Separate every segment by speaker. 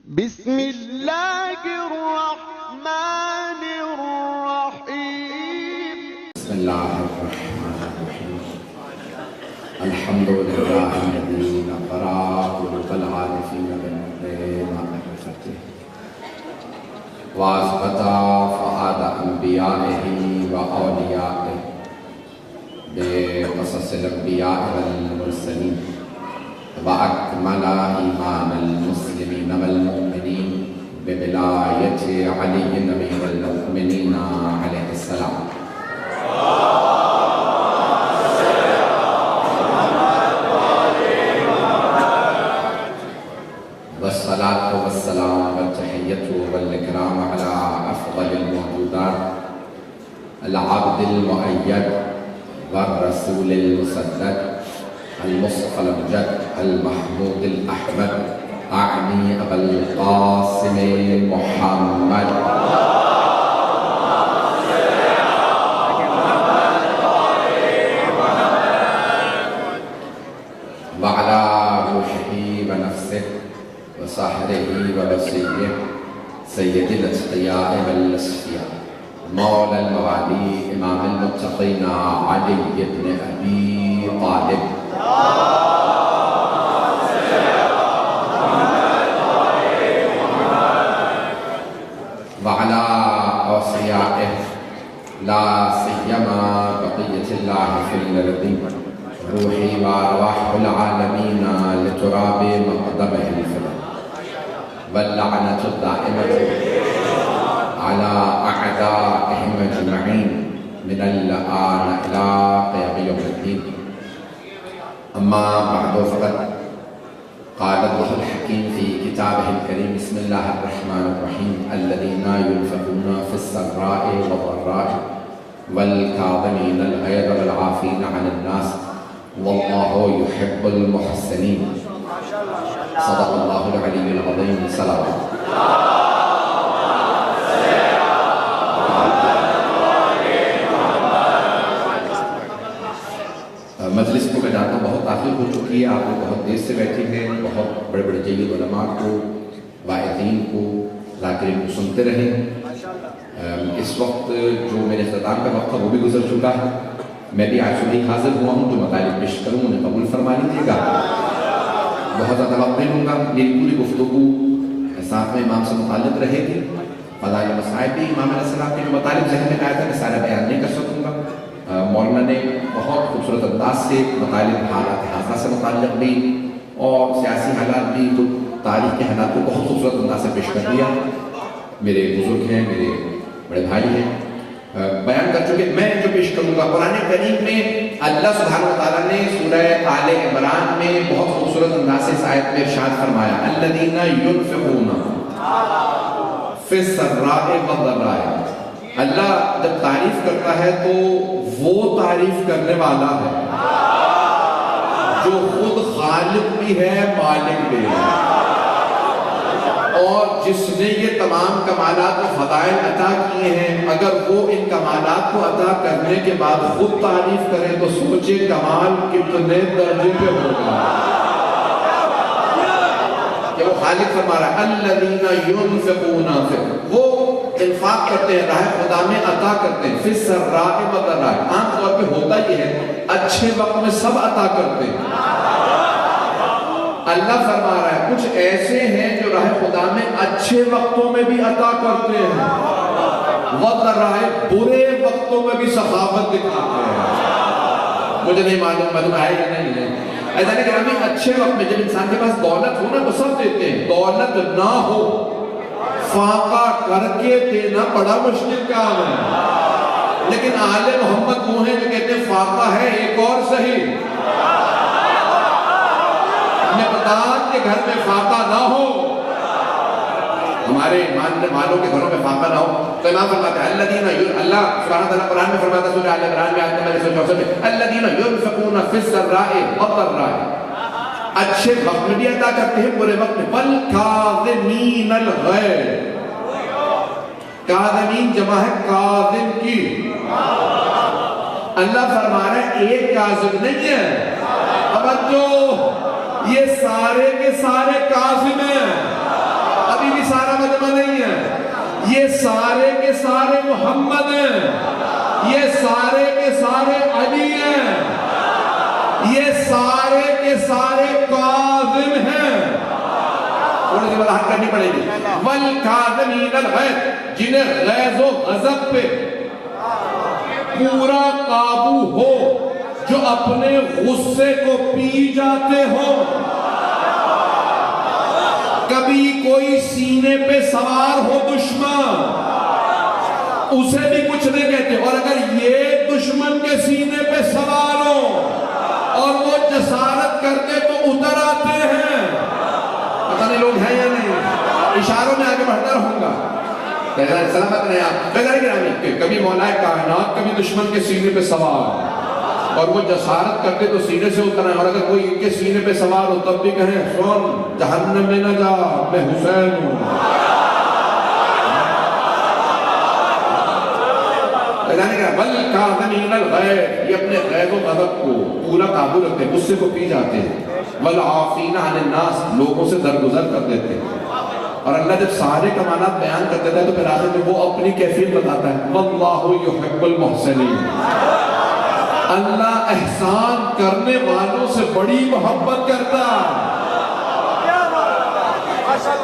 Speaker 1: بسم الله الرحمن الرحيم.
Speaker 2: بسم الله الرحمن الرحيم. الحمد لله الذي نقرأ قلوب العارفين بمعرفته وأثبت فؤاد أنبيائه وأوليائه بقصص الأنبياء والمرسلين وأكمل إيمان المسلمين والمؤمنين بولاية علي أمير المؤمنين عليه السلام. والصلاة والسلام والتحية والإكرام على أفضل الموجودات العبد المؤيد والرسول المسدد المصطفى الأمجد المحمود الأحمد أعني أبا القاسم محمد وعلى روحه ونفسه وصحره ووصيه سيد الأتقياء والأصفياء مولى الموالي إمام المتقين علي بن أبي طالب وعلى أوصيائه لا سيما بقية الله في الأرض روحي وأرواح العالمين لتراب مقدمه الفضل واللعنة الدائمة على أعدائهم أجمعين من الآن إلى قيام يوم الدين. أما بعد فقد قال الله الحكيم في كتابه الكريم بسم الله الرحمن الرحيم الذين ينفقون في السراء والضراء والكاظمين الغيظ والعافين عن الناس والله يحب المحسنين. صدق الله العلي العظيم. صلوات. مجلس کو میں جانتا ہوں بہت تاخیر ہو چکی ہے، آپ لوگ بہت دیر سے بیٹھے ہیں، بہت بڑے بڑے جلیل علماء کو، واعظین کو، ذاکرین کو سنتے رہیں۔ اس وقت جو میرے اختتام کا وقت تھا وہ بھی گزر چکا ہے، میں بھی آج صبح حاضر ہوا ہوں، جو مطالب پیش کروں انہیں قبول فرما لیجیے گا۔ بہت زیادہ وقت نہیں لوں گا، میری پوری گفتگو ساتھ میں امام سے متعلق رہے گی۔ فضائل مصائب بھی امام علیہ السلام کے جو مطالب ذہن میں آیا تھا میں سارا بیان نہیں کر سکوں گا۔ مولانا نے بہت خوبصورت انداز سے مطالب حالات حاضرہ سے متعلق بھی اور سیاسی حالات بھی تو تاریخ کے حالات کو بہت خوبصورت انداز سے پیش کر دیا۔ میرے بزرگ ہیں، میرے بڑے بھائی ہیں، بیان کر چکے۔ میں جو پیش کروں گا قرآن کریم میں اللہ سبحانہ وتعالیٰ نے سورہ آل عمران میں بہت خوبصورت انداز سے اس آیت میں ارشاد فرمایا الذین ينفقون فی السراء والضراء۔ اللہ جب تعریف کرتا ہے تو وہ تعریف کرنے والا ہے جو خود خالق بھی ہے مالک بھی ہے، اور جس نے یہ تمام کمالات و فضائل عطا کیے ہیں اگر وہ ان کمالات کو عطا کرنے کے بعد خود تعریف کرے تو سوچے کمال کتنے درجے پہ ہوگا کہ وہ خالق فرما رہا ہے الذین ينفقون، وہ انفاق کرتے ہیں، راہ خدا میں عطا کرتے ہیں، فی السراء والضراء۔ عام طور پہ ہوتا یہ ہے اچھے وقت میں سب عطا کرتے ہیں، اللہ فرما رہا ہے کچھ ایسے ہیں جو راہ خدا میں اچھے وقتوں میں بھی عطا کرتے ہیں، والضراء برے وقتوں میں بھی سخاوت دکھاتے ہیں۔ مجھے نہیں معلوم ہے یا نہیں ہے، ایسا نہیں کہ ہمیں اچھے وقت میں جب انسان کے پاس دولت ہو نا وہ سب دیتے ہیں، دولت نہ ہو فاقہ کر کے دینا بڑا مشکل کام ہے، لیکن آل محمد وہ ہیں جو کہتے ہیں فاقہ ہے ایک اور صحیح۔ ہمیں پتا کہ گھر میں فاقہ نہ ہو، ہمارے ماننے والوں کے گھروں میں فاقہ نہ ہو تو امام فرماتے ہیں اللہ سبحانہ تعالیٰ قرآن میں فرماتا سورہ آل عمران میں آیت نمبر 164 میں الذین ينفقون فی السراء والضراء، اچھے وقت میں بھی عطا کرتے ہیں برے وقت میں، والکاظمین الغیظ، کاظمین جمع ہے کاظم کی، اللہ فرما رہا ہے ایک کاظم نہیں ہے، اب جو یہ سارے کے سارے کاظم ہیں، اب محمد ہیں، یہ سارے کے سارے علی ہیں، یہ سارے کے سارے کاظم ہیں. تھوڑی سی وضاحت کرنی پڑے گی. والکاظمین الغیظ، جنہیں غیظ و غضب پہ پورا قابو ہو، جو اپنے غصے کو پی جاتے ہو. کبھی کوئی سینے پہ سوار ہو دشمن، اسے بھی کچھ نہیں کہتے، اور اگر یہ دشمن کے سینے پہ سوار ہو اور وہ جسارت کرتے تو اتر آتے ہیں. پتہ نہیں لوگ ہیں یا نہیں، اشاروں میں آگے بڑھتا رہوں گا. سلامت رہے آپ. کبھی مولا کائنات کبھی دشمن کے سینے پہ سوار اور وہ جسارت کرتے تو سینے سے اتر آئے، اور اگر کوئی ان کے سینے پہ سوار ہو تب بھی کہیں سن جہنم میں نہ جا، میں حسین ہوں. والکاظمین الغیظ، یہ اپنے غیظ و غضب کو پورا قابو رکھتے ہیں، غصے کو پی جاتے ہیں. والعافین عن الناس، لوگوں سے درگزر کر دیتے ہیں. اور اللہ جب سارے کمالات بیان کر دیتا ہے تو پھر آخر میں وہ اپنی کیفیت بتاتا ہے. واللہ یحب المحسنین، اللہ احسان کرنے والوں سے بڑی محبت کرتا.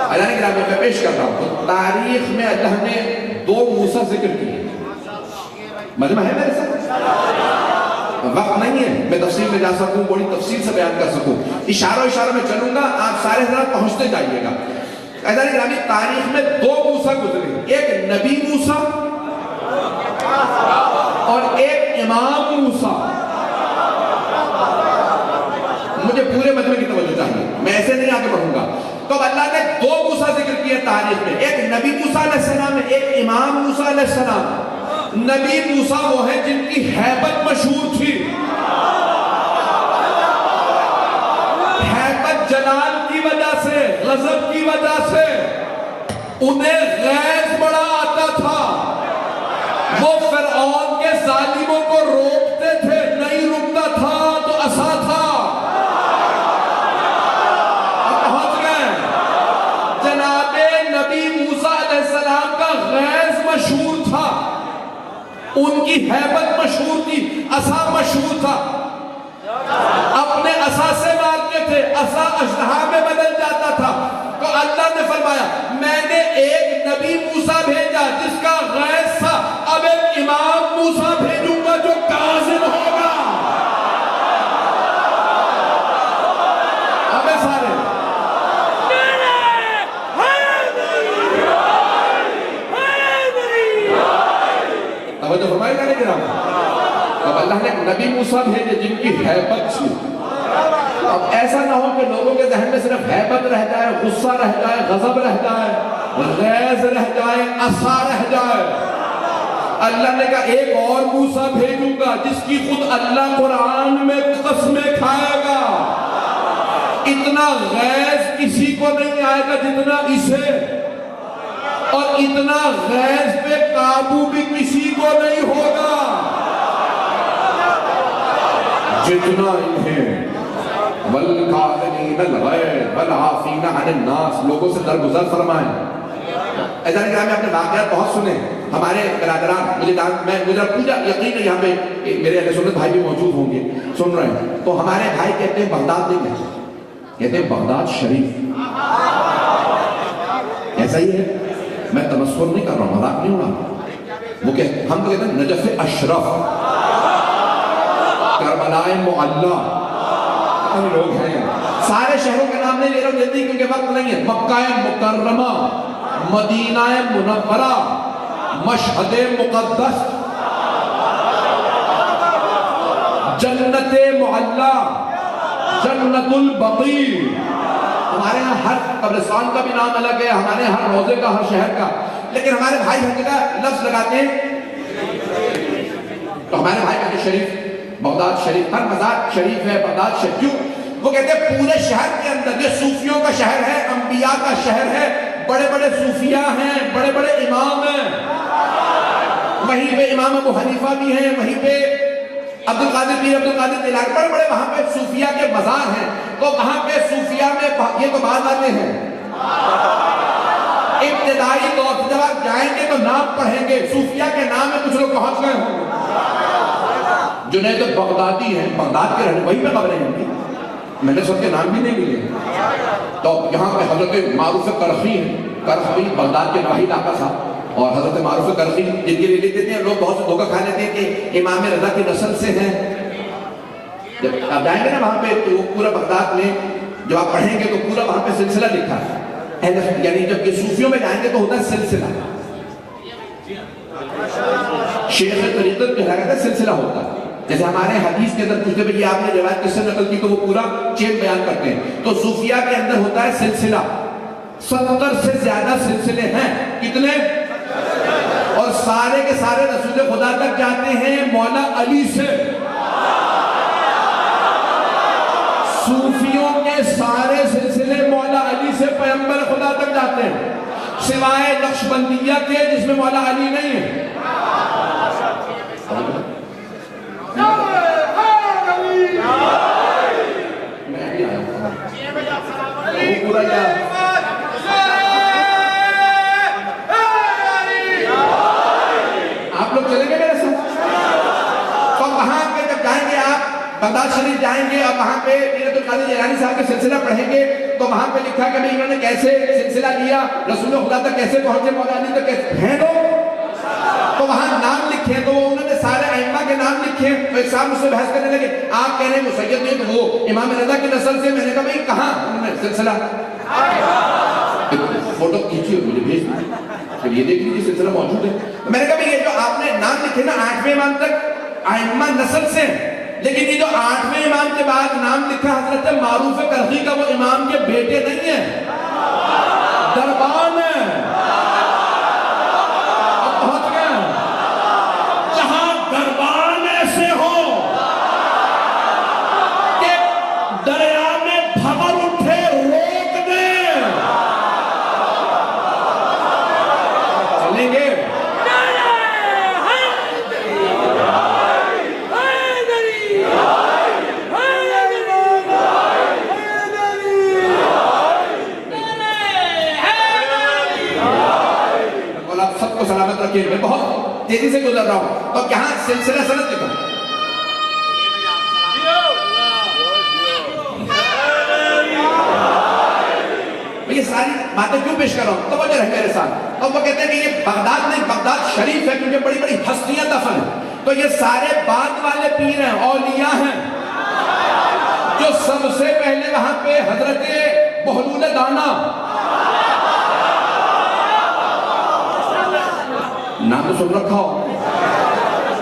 Speaker 2: اللہ نے گرامی میں پیش کرتا ہوں، تاریخ میں اللہ نے 2 موسیٰ ذکر کیے. مجمع ہے میرے ساتھ؟ وقت نہیں ہے میں تفصیل میں جا سکوں، بڑی تفصیل سے بیان کر سکوں. اشارہ میں چلوں گا، آپ سارے حضرات پہنچتے جائیے گا. اللہ نے گرامی تاریخ میں 2 موسیٰ گزرے، ایک نبی موسیٰ اور ایک امام موسیٰ. مجھے پورے مجمع کی توجہ چاہیے، میں ایسے نہیں آگے بڑھوں گا. تو اللہ نے 2 موسیٰ ذکر کیے تاریخ میں، ایک نبی موسیٰ علیہ السلام ہے، ایک امام موسیٰ علیہ السلام. نبی موسیٰ وہ ہیں جن کی ہیبت مشہور تھی، ہیبت جلال کی وجہ سے، غضب کی وجہ سے انہیں غیظ بڑا آتا تھا. وہ فرعون کے ظالموں کو روکتے تھے، نہیں رکتا تھا تو عصا تھا. اب پہنچ گئے. جناب نبی موسیٰ علیہ السلام کا غیظ مشہور تھا، ان کی ہیبت مشہور تھی، عصا مشہور تھا. اپنے عصا سے مارتے تھے، عصا اژدہا میں بدل جاتا تھا. تو اللہ نے فرمایا میں نے ایک نبی موسیٰ بھیجا جس کا غیظ تھا، اب ایک امام موسیٰ بھیجوں گا جو کاظم ہوگا. ہمیں سارے توجہ فرمائے گا. نہیں گرام، اب اللہ نے نبی موسیٰ بھیجے جن کی ہیبت تھی. اب ایسا نہ ہو کہ لوگوں کے ذہن میں صرف ہیبت رہ جائے، غصہ رہ جائے، غضب رہ جائے، غیظ رہ جائے، عصا رہ جائے. اللہ نے کہا ایک اور موسیٰ بھیجوں گا جس کی خود اللہ قرآن میں قسمیں کھائے گا. اتنا غیظ کسی کو نہیں آئے گا جتنا اسے، اور اتنا غیظ پہ قابو بھی کسی کو نہیں ہوگا جتنا انہیں. والکاظمین الغیظ والعافین عن الناس، لوگوں سے درگزر فرمائیں. ایسا نہیں کہ ہمیں اپنے واقعات بہت سنے. ہمارے برادران مجھے پوجا یقین ہے یہاں پہ میرے اہل سنت بھائی بھی موجود ہوں گے، سن رہے ہیں. تو ہمارے بھائی کہتے ہیں بغداد نہیں ہے، کہتے ہیں بغداد شریف. ایسا ہی ہے، میں تمسخر نہیں کر رہا ہوں، مذاق نہیں ہو رہا. وہ کہ ہم تو کہتے ہیں نجف اشرف، کربلائے معلی. ہم لوگ ہیں سارے شہروں کے نام نہیں لے رہا ہوں جلدی کیونکہ وقت نہیں ہے. مکہ مکرمہ، مدینہ منورہ، مشہد مقدس، جنت معلی، جنت البقیع. ہمارے یہاں ہر قبرستان کا بھی نام الگ ہے، ہمارے ہر روضے کا، ہر شہر کا. لیکن ہمارے بھائی ہر جگہ لفظ لگاتے ہیں. تو ہمارے بھائی کہتے ہیں شریف، بغداد شریف، ہر مزار شریف ہے، بغداد شریف. کیوں؟ وہ کہتے ہیں پورے شہر کے اندر یہ صوفیوں کا شہر ہے، انبیاء کا شہر ہے، بڑے بڑے صوفیاء ہیں، بڑے بڑے امام ہیں. وہیں پہ امام ابو حنیفہ بھی ہیں، وہیں پہ عبد القادر پیر عبد القادر جیلانی، بڑے بڑے وہاں پہ صوفیاء کے مزار ہیں. تو وہاں پہ صوفیاء میں یہ تو بعد آتے ہیں. ابتدائی دور سے جب آپ جائیں گے تو نام پڑھیں گے، صوفیہ کے نام میں کچھ لوگ پہنچ گئے ہوں گے۔ جنید بغدادی ہیں، بغداد کے رہنے، وہیں پہ قبریں ہیں ان کی، میں نے سب کے نام بھی نہیں لیے۔ تو یہاں پہ حضرت معروف کرخی ہیں، کرخی بغداد کے نواحی علاقہ تھا، اور حضرت معروف کرخی جن کے لیے لکھ دیتے ہیں لوگ، بہت سے دھوکہ کھا لیتے ہیں کہ امام رضا کی نسل سے ہیں۔ جب آپ جائیں گے نا وہاں پہ تو پورا بغداد میں جب آپ پڑھیں گے تو پورا وہاں پہ سلسلہ لکھا ہے، یعنی جب کہ صوفیوں میں جائیں گے تو ہوتا ہے سلسلہ، شیخ طریقت جو ہے سلسلہ ہوتا ہے۔ جیسے ہمارے حدیث کے اندر پوچھتے بھئی آپ نے روایت کس سے نقل کی تو وہ پورا چین بیان کرتے ہیں، تو صوفیہ کے اندر ہوتا ہے سلسلہ۔ 70 سے زیادہ سلسلے ہیں، کتنے؟ اور سارے کے سارے رسول خدا تک جاتے ہیں مولا علی سے۔ صوفیوں کے سارے سلسلے مولا علی سے پیغمبر خدا تک جاتے ہیں، سوائے نقشبندیہ کے جس میں مولا علی نہیں ہے۔ آپ لوگ چلیں گے میرے ساتھ؟ تو وہاں پہ جب جائیں گے آپ بغداد شریف جائیں گے اور وہاں پہ میرے القادر جیلانی صاحب کے سلسلہ پڑھیں گے تو وہاں پہ لکھا کہ انہوں نے کیسے سلسلہ لیا، رسول خدا تک کیسے پہنچے، مولا علی تک کیسے ہیں لوگ، تو وہاں نام لکھے تو انہوں نے سارے ائمہ کے نام لکھے۔ تو ایک صاحب مجھ سے بحث کرنے لگے، آپ کہہ رہے ہیں مسید نہیں تو وہ امام رضا کی نسل سے، میں نے کہا بھئی کہاں انہوں نے سلسلہ، فوٹو کھینچی اور مجھے بھیج دی، پھر یہ دیکھ لیجیے سلسلہ موجود ہے۔ میں نے کہا بھئی یہ جو آپ نے نام لکھے نا 8ویں امام تک ائمہ نسل سے، لیکن یہ جو 8ویں امام کے بعد نام لکھا حضرت معروف کرخی کا، وہ امام کے بیٹے نہیں ہیں، دربان ہیں۔ اب پہنچ گئے جہاں دربان ایسے ہو کہ دریا میں بھور اٹھے روک دیں، چلیں گے؟ سلامت رکھیں، میں بہت تیزی سے گزر رہا ہوں، تو کہاں سلسلہ سند لکھا، یہ ساری باتیں کیوں پیش کر رہا ہوں، تو وہ جو رہ میرے ساتھ، تو وہ کہتے ہیں کہ یہ بغداد نہیں، بغداد شریف ہے کیونکہ بڑی بڑی ہستیاں دفن ہیں، تو یہ سارے بعد والے پیر ہیں، اولیاء ہیں، جو سب سے پہلے وہاں پہ حضرت بہلول دانا، نام تو سن رکھا ہو،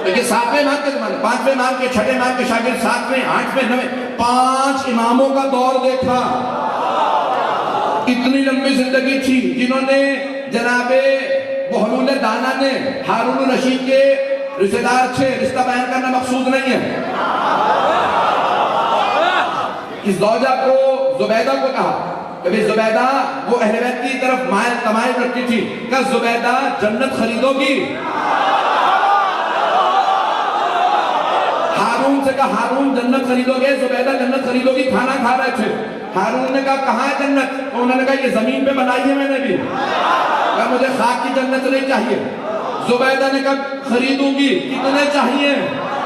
Speaker 2: تو یہ 7ویں امام کے زمانے، 5ویں امام کے، 6ویں امام کے شاگرد، 7ویں، 8ویں، 9ویں، 5 اماموں کا دور دیکھا۔ اتنی لمبی زندگی تھی جنہوں نے جناب بہلول دانا نے، ہارون الرشید کے رشتہ دار تھے، رشتہ بیان کرنا مقصود نہیں ہے، اس زوجہ کو زبیدہ کو کہا کہ زبیدہ وہ اہل بیت کی طرف تمائل رکھتی تھی، کہ زبیدہ جنت خریدو گی؟ ہارون سے کہا ہارون جنت خریدو گے؟ زبیدہ جنت خریدو گی؟ کھانا کھا رہے تھے، ہارون نے کہا کہاں ہے جنت؟ تو انہوں نے کہا یہ زمین پہ بنائی ہے میں نے بھی، کہا مجھے خاک کی جنت نہیں چاہیے۔ زبیدہ نے کہا خریدوں گی، کتنے چاہیے؟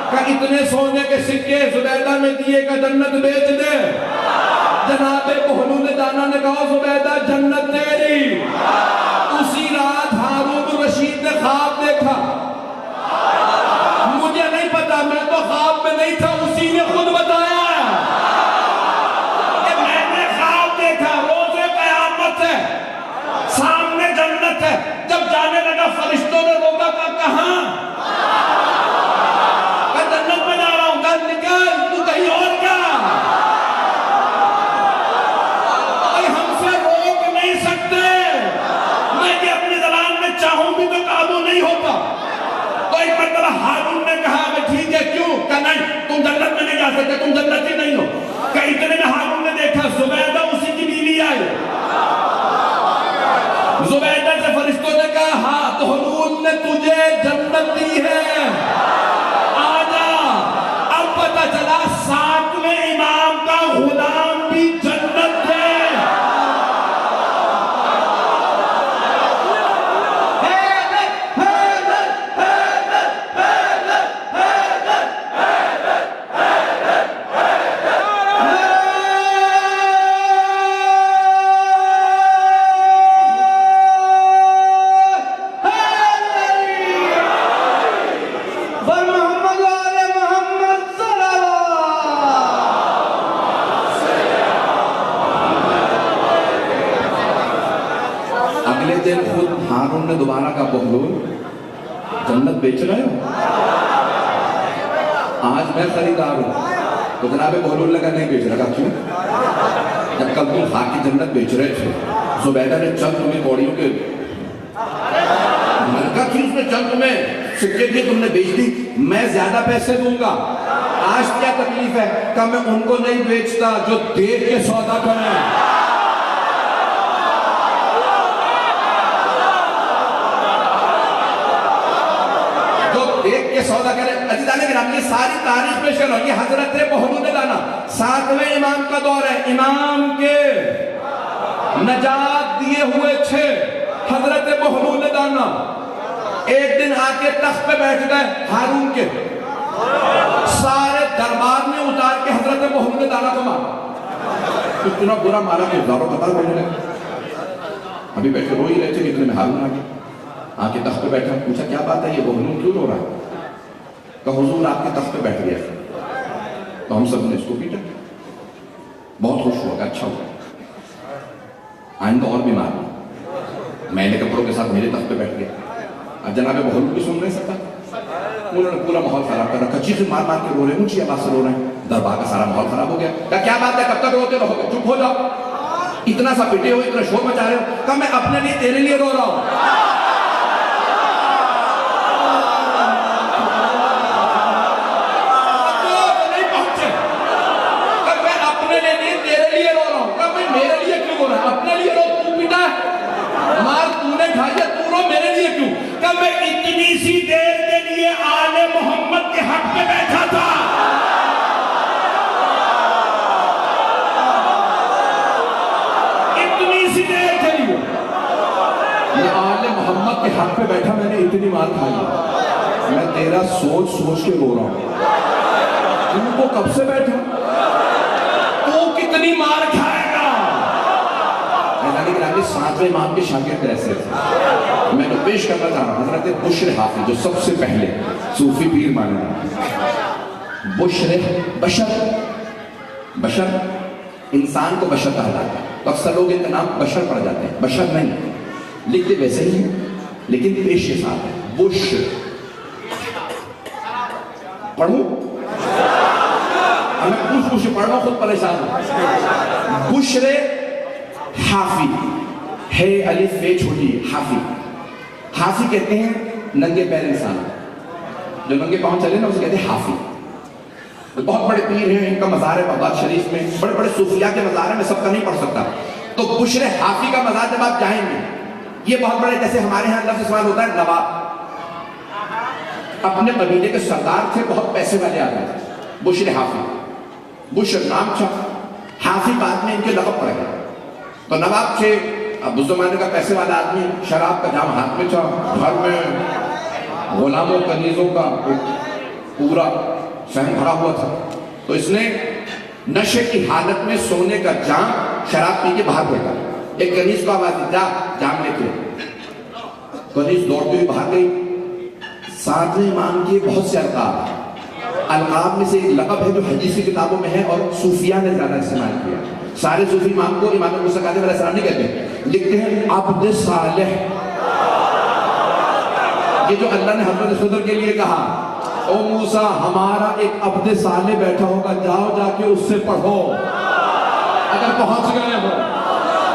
Speaker 2: کہا اتنے سونے کے سکے، زبیدہ میں دیے کہ جنت بیچ دے۔ جناب بہلول دانا نے کہا زبیدہ جنت تیری۔ اسی رات ہارون الرشید نے خواب دیکھا، مجھے نہیں پتا، میں تو خواب میں نہیں تھا، اسی نے خود بتایا کہ میں نے خواب دیکھا، روز قیامت ہے، سامنے جنت ہے۔ جب جانے لگا فرشتوں نے روکا، کہاں؟ کہا جنت میں جا رہا ہوں۔ کہا نکل، تو کہیں اور کیا؟ ہم سے روک نہیں سکتے، میں کہ اپنی زبان میں چاہوں بھی تو قابو نہیں ہوتا۔ تو ایک مرتبہ ہارون نے کہا میں ٹھیک ہے، کیوں؟ کہا نہیں تم جنت میں نہیں جا سکتے، تم جنتی نہیں ہو۔ کہ اتنے میں ہارون نے دیکھا زبیدہ اسی کی بیوی آئی، زبیدہ سے فرشتوں نے کہا ہاں بہلول نے تجھے جنت دی ہے، آجا۔ اب پتہ چلا 7ویں امام کا غلام بھی جنت ہے۔ دن خود ہارون نے دوبارہ کہا بہلول جنت بیچ رہے ہو؟ آج میں خریدار ہوں. تو جناب بہلول لگا نہیں بیچ رہا. کیوں؟ جب کل تم خاک کی جنت بیچ رہے تھے زبیدہ نے چند تمہیں کوڑیوں کے ملکہ کی اس نے چند تمہیں سکے کے تم نے بیچ دی. میں زیادہ پیسے دوں گا. آج کیا تکلیف ہے کہ میں ان کو نہیں بیچتا جو دیکھ کے سودا کریں. جو دیکھ کے سودا کریں. عزیزان کرام یہ ساری تاریخ میں شروع. یہ حضرت بہلول دانا 7ویں امام کا دور ہے. امام کے نجات دیے ہوئے تھے حضرت بہلول دانا. ایک دن آ کے تخت پہ بیٹھ گئے ہارون کے. سارے دربار میں اتار کے حضرت بہلول دانا کو مارا. اتنا برا مارا کہ داروں قطار بیٹھنے لگے. ابھی بیٹھے رو ہی رہے تھے کہ اتنے میں ہارون آ گیا. آ کے تخت پہ بیٹھا. پوچھا کیا بات ہے یہ بہلول کیوں رو رہا ہے؟ کہ حضور آپ کے تخت پہ بیٹھ گیا. تو ہم سب نے اس کو پیٹا. بہت خوش ہوا کہ اچھا ہوا آئندہ اور بھی مارا. میں نے کپڑوں کے ساتھ میرے تخت پہ بیٹھ گیا. اب جناب بہلول بھی سن نہیں سکتا. انہوں نے پورا ماحول خراب کر رکھا. چیخ مار مار کے رو رہے ہیں. اونچی آواز سے رو رہے ہیں. دربار کا سارا ماحول خراب ہو گیا. کیا بات ہے کب تک روتے رہو گے؟ چپ ہو جاؤ. اتنا سا پٹے ہو اتنا شور مچا رہے ہو. کہ میں اپنے لیے تیرے لیے رو رہا ہوں. نہیں پہنچے کہ میں اپنے لیے تیرے لیے رو رہا ہوں. کہ میں میرے لیے کیوں رو رہا ہوں؟ اپنے لیے رو. تو پیٹا مار تو نے کھایا تو رو. میرے لیے کیوں؟ کہ میں اتنی سی دیر کے لیے آل محمد کے حق پہ بیٹھا تھا. اتنی سی دیر کے لیے میں آل محمد کے حق پہ بیٹھا. میں نے اتنی مار کھائی. میں تیرا سوچ سوچ کے رو رہا ہوں. تم کو کب سے بیٹھا؟ تو کتنی مار کھائے گا؟ 7ویں امام کے شاگرد ایسے تھے. میں تو پیش کرنا چاہ رہا ہوں حضرت بشر حافظ جو سب سے پہلے صوفی پیر مانے گا. بشر بشر انسان کو بشر کہا جاتا ہے. تو اکثر لوگ ان کا نام بشر پڑ جاتے ہیں. بشر نہیں لکھتے ویسے ہی ہیں لیکن پیش کے ساتھ ہے. بشر پڑھوں میں پوچھ پڑھ رہا ہوں خود پریشان ہوں. بشر حافی ہے الف بے چھوٹی حافی. حافی کہتے ہیں ننگے پیر انسان. جو ننگے پاؤں چلے نا اسے کہتے ہیں حافی. بہت بڑے پیر ہیں. ان کا مزار ہے بغداد شریف میں. بڑے بڑے صوفیاء کے مزار ہیں. میں سب کا نہیں پڑھ سکتا. تو بشر حافی کا مزار جب آپ جائیں گے یہ بہت بڑے جیسے ہمارے ہاں لفظ استعمال ہوتا ہے نواب. اپنے قبیلے کے سردار تھے. بہت پیسے والے آدمی تھے. بشر حافی. بشر نام تھا. حافی بعد میں ان کے لقب پڑ گیا. تو نواب تھے. اب اس زمانے کا پیسے والا آدمی. شراب کا جام ہاتھ میں تھا. گھر میں غلاموں کنیزوں کا پورا سہن بھرا ہوا تھا. تو اس نے نشے کی حالت میں سونے کا جام شراب پی کے باہر پھینکا. ایک کنیز کو آواز دی جا جام لے کے. کنیز دوڑتی ہوئی باہر گئی. 7ویں امام کے بہت سے القاب میں سے ایک لقب ہے جو حدیث کی کتابوں میں ہے اور صوفیاء نے زیادہ استعمال کیا. سارے صوفی امام کو امام موسیٰ کاظم علیہ السلام نہیں کہتے. لکھتے ہیں عبد صالح. یہ جو اللہ نے حضرت خضر کے لیے کہا او موسیٰ ہمارا ایک عبد صالح بیٹھا ہوگا جاؤ جا کے اس سے پڑھو. اگر پہنچ گئے ہو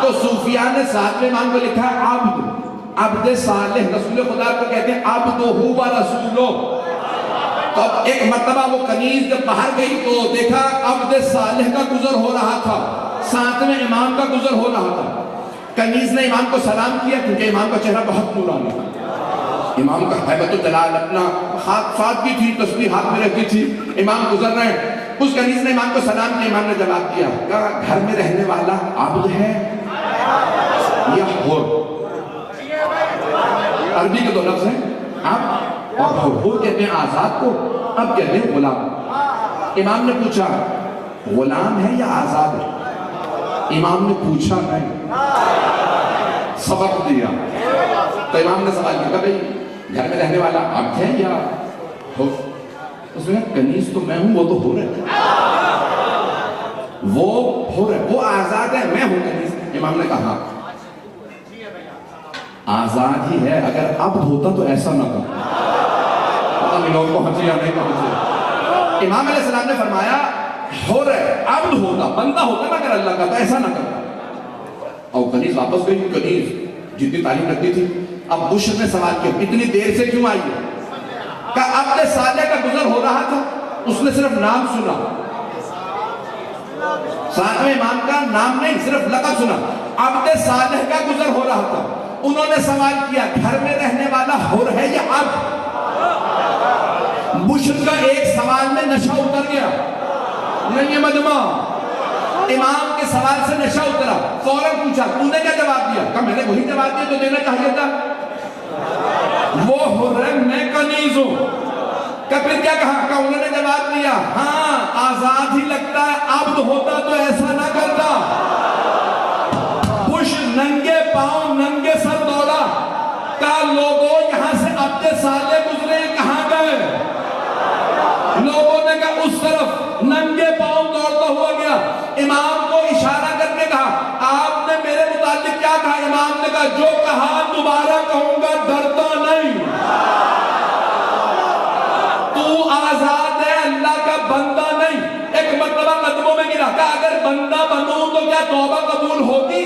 Speaker 2: تو صوفیاء نے 7ویں امام کو لکھا ہے عبد صالح. رسول خدا کو کہتے ہیں عبدہ و رسولہ. تو ایک مرتبہ وہ کنیز جب باہر گئی تو دیکھا عبد صالح کا گزر ہو رہا تھا. 7ویں امام کا گزر ہو رہا تھا. کنیز نے امام کو سلام کیا کیونکہ امام کا چہرہ بہت نورانی تھا. امام کا حیبت و جلال اپنا ساتھ بھی تھی. تسبیح ہاتھ میں رکھتی تھی. امام گزر رہے ہیں. اس کنیز نے امام کو سلام کیا. امام نے جواب دیا کہا گھر میں رہنے والا عبد ہے یا حر. عربی کے دو لفظ ہیں عبد اور حر. کہتے ہیں آزاد کو. اب کہتے ہیں غلام. امام نے پوچھا غلام ہے یا آزاد ہے؟ امام نے پوچھا نہیں سبق دیا. تو امام نے سوال کیا کہ بھئی گھر میں رہنے والا عبد ہے یا حر؟ اس نے کہا کنیز تو میں ہوں وہ تو حر ہے. وہ حر ہے وہ آزاد ہے میں ہوں کنیز. امام نے کہا آزاد ہی ہے، اگر عبد ہوتا تو ایسا نہ کرتا۔ پتہ نہیں لوگ پہنچے یا نہیں پہنچے۔ امام علیہ السلام نے فرمایا حر ہے، عبد ہوتا، بندہ ہوتا نا اگر اللہ کا تو ایسا نہ کرتا۔ اور کنیز واپس گئی، کنیز جتنی تعلیم رکھتی تھی۔ اب بشر نے سوال کیا اتنی دیر سے کیوں آئی ہے؟ کہا عبد صالح کا گزر ہو رہا تھا، اس نے صرف نام سنا، ساتویں امام کا نام نہیں صرف لقب سنا، عبد صالح کا گزر ہو رہا تھا۔ انہوں نے سوال کیا گھر میں رہنے والا حر ہے یا عبد؟ بشر کا ایک سوال میں نشہ اتر گیا، نہیں یہ مجمع امام کے سوال سے نشہ اترا، فوراً پوچھا تو نے کیا جواب دیا؟ کہا میں نے وہی جواب دیا جو دینا چاہیے تھا، وہ حر ہے میں کنیز ہوں۔ کہا پھر کیا کہا؟ کہا انہوں نے جواب دیا ہاں آزاد ہی لگتا ہے، عبد ہوتا تو ایسا نہ کرتا۔ بشر ننگے پاؤں ننگے سر دوڑا، کہا لوگوں یہاں سے عبد صالح گزرے کہاں گئے؟ لوگوں نے کہا اس طرف، ننگے پاؤں دوڑتا ہوا گیا۔ امام کو اشارہ کر کے کہا آپ نے میرے متعلق کیا کہا؟ امام نے کہا جو کہا دوبارہ کہوں گا، ڈرتا نہیں، تو آزاد ہے، اللہ کا بندہ نہیں۔ ایک مرتبہ قدموں میں گرا، کہا اگر بندہ بنوں تو کیا توبہ قبول ہوگی؟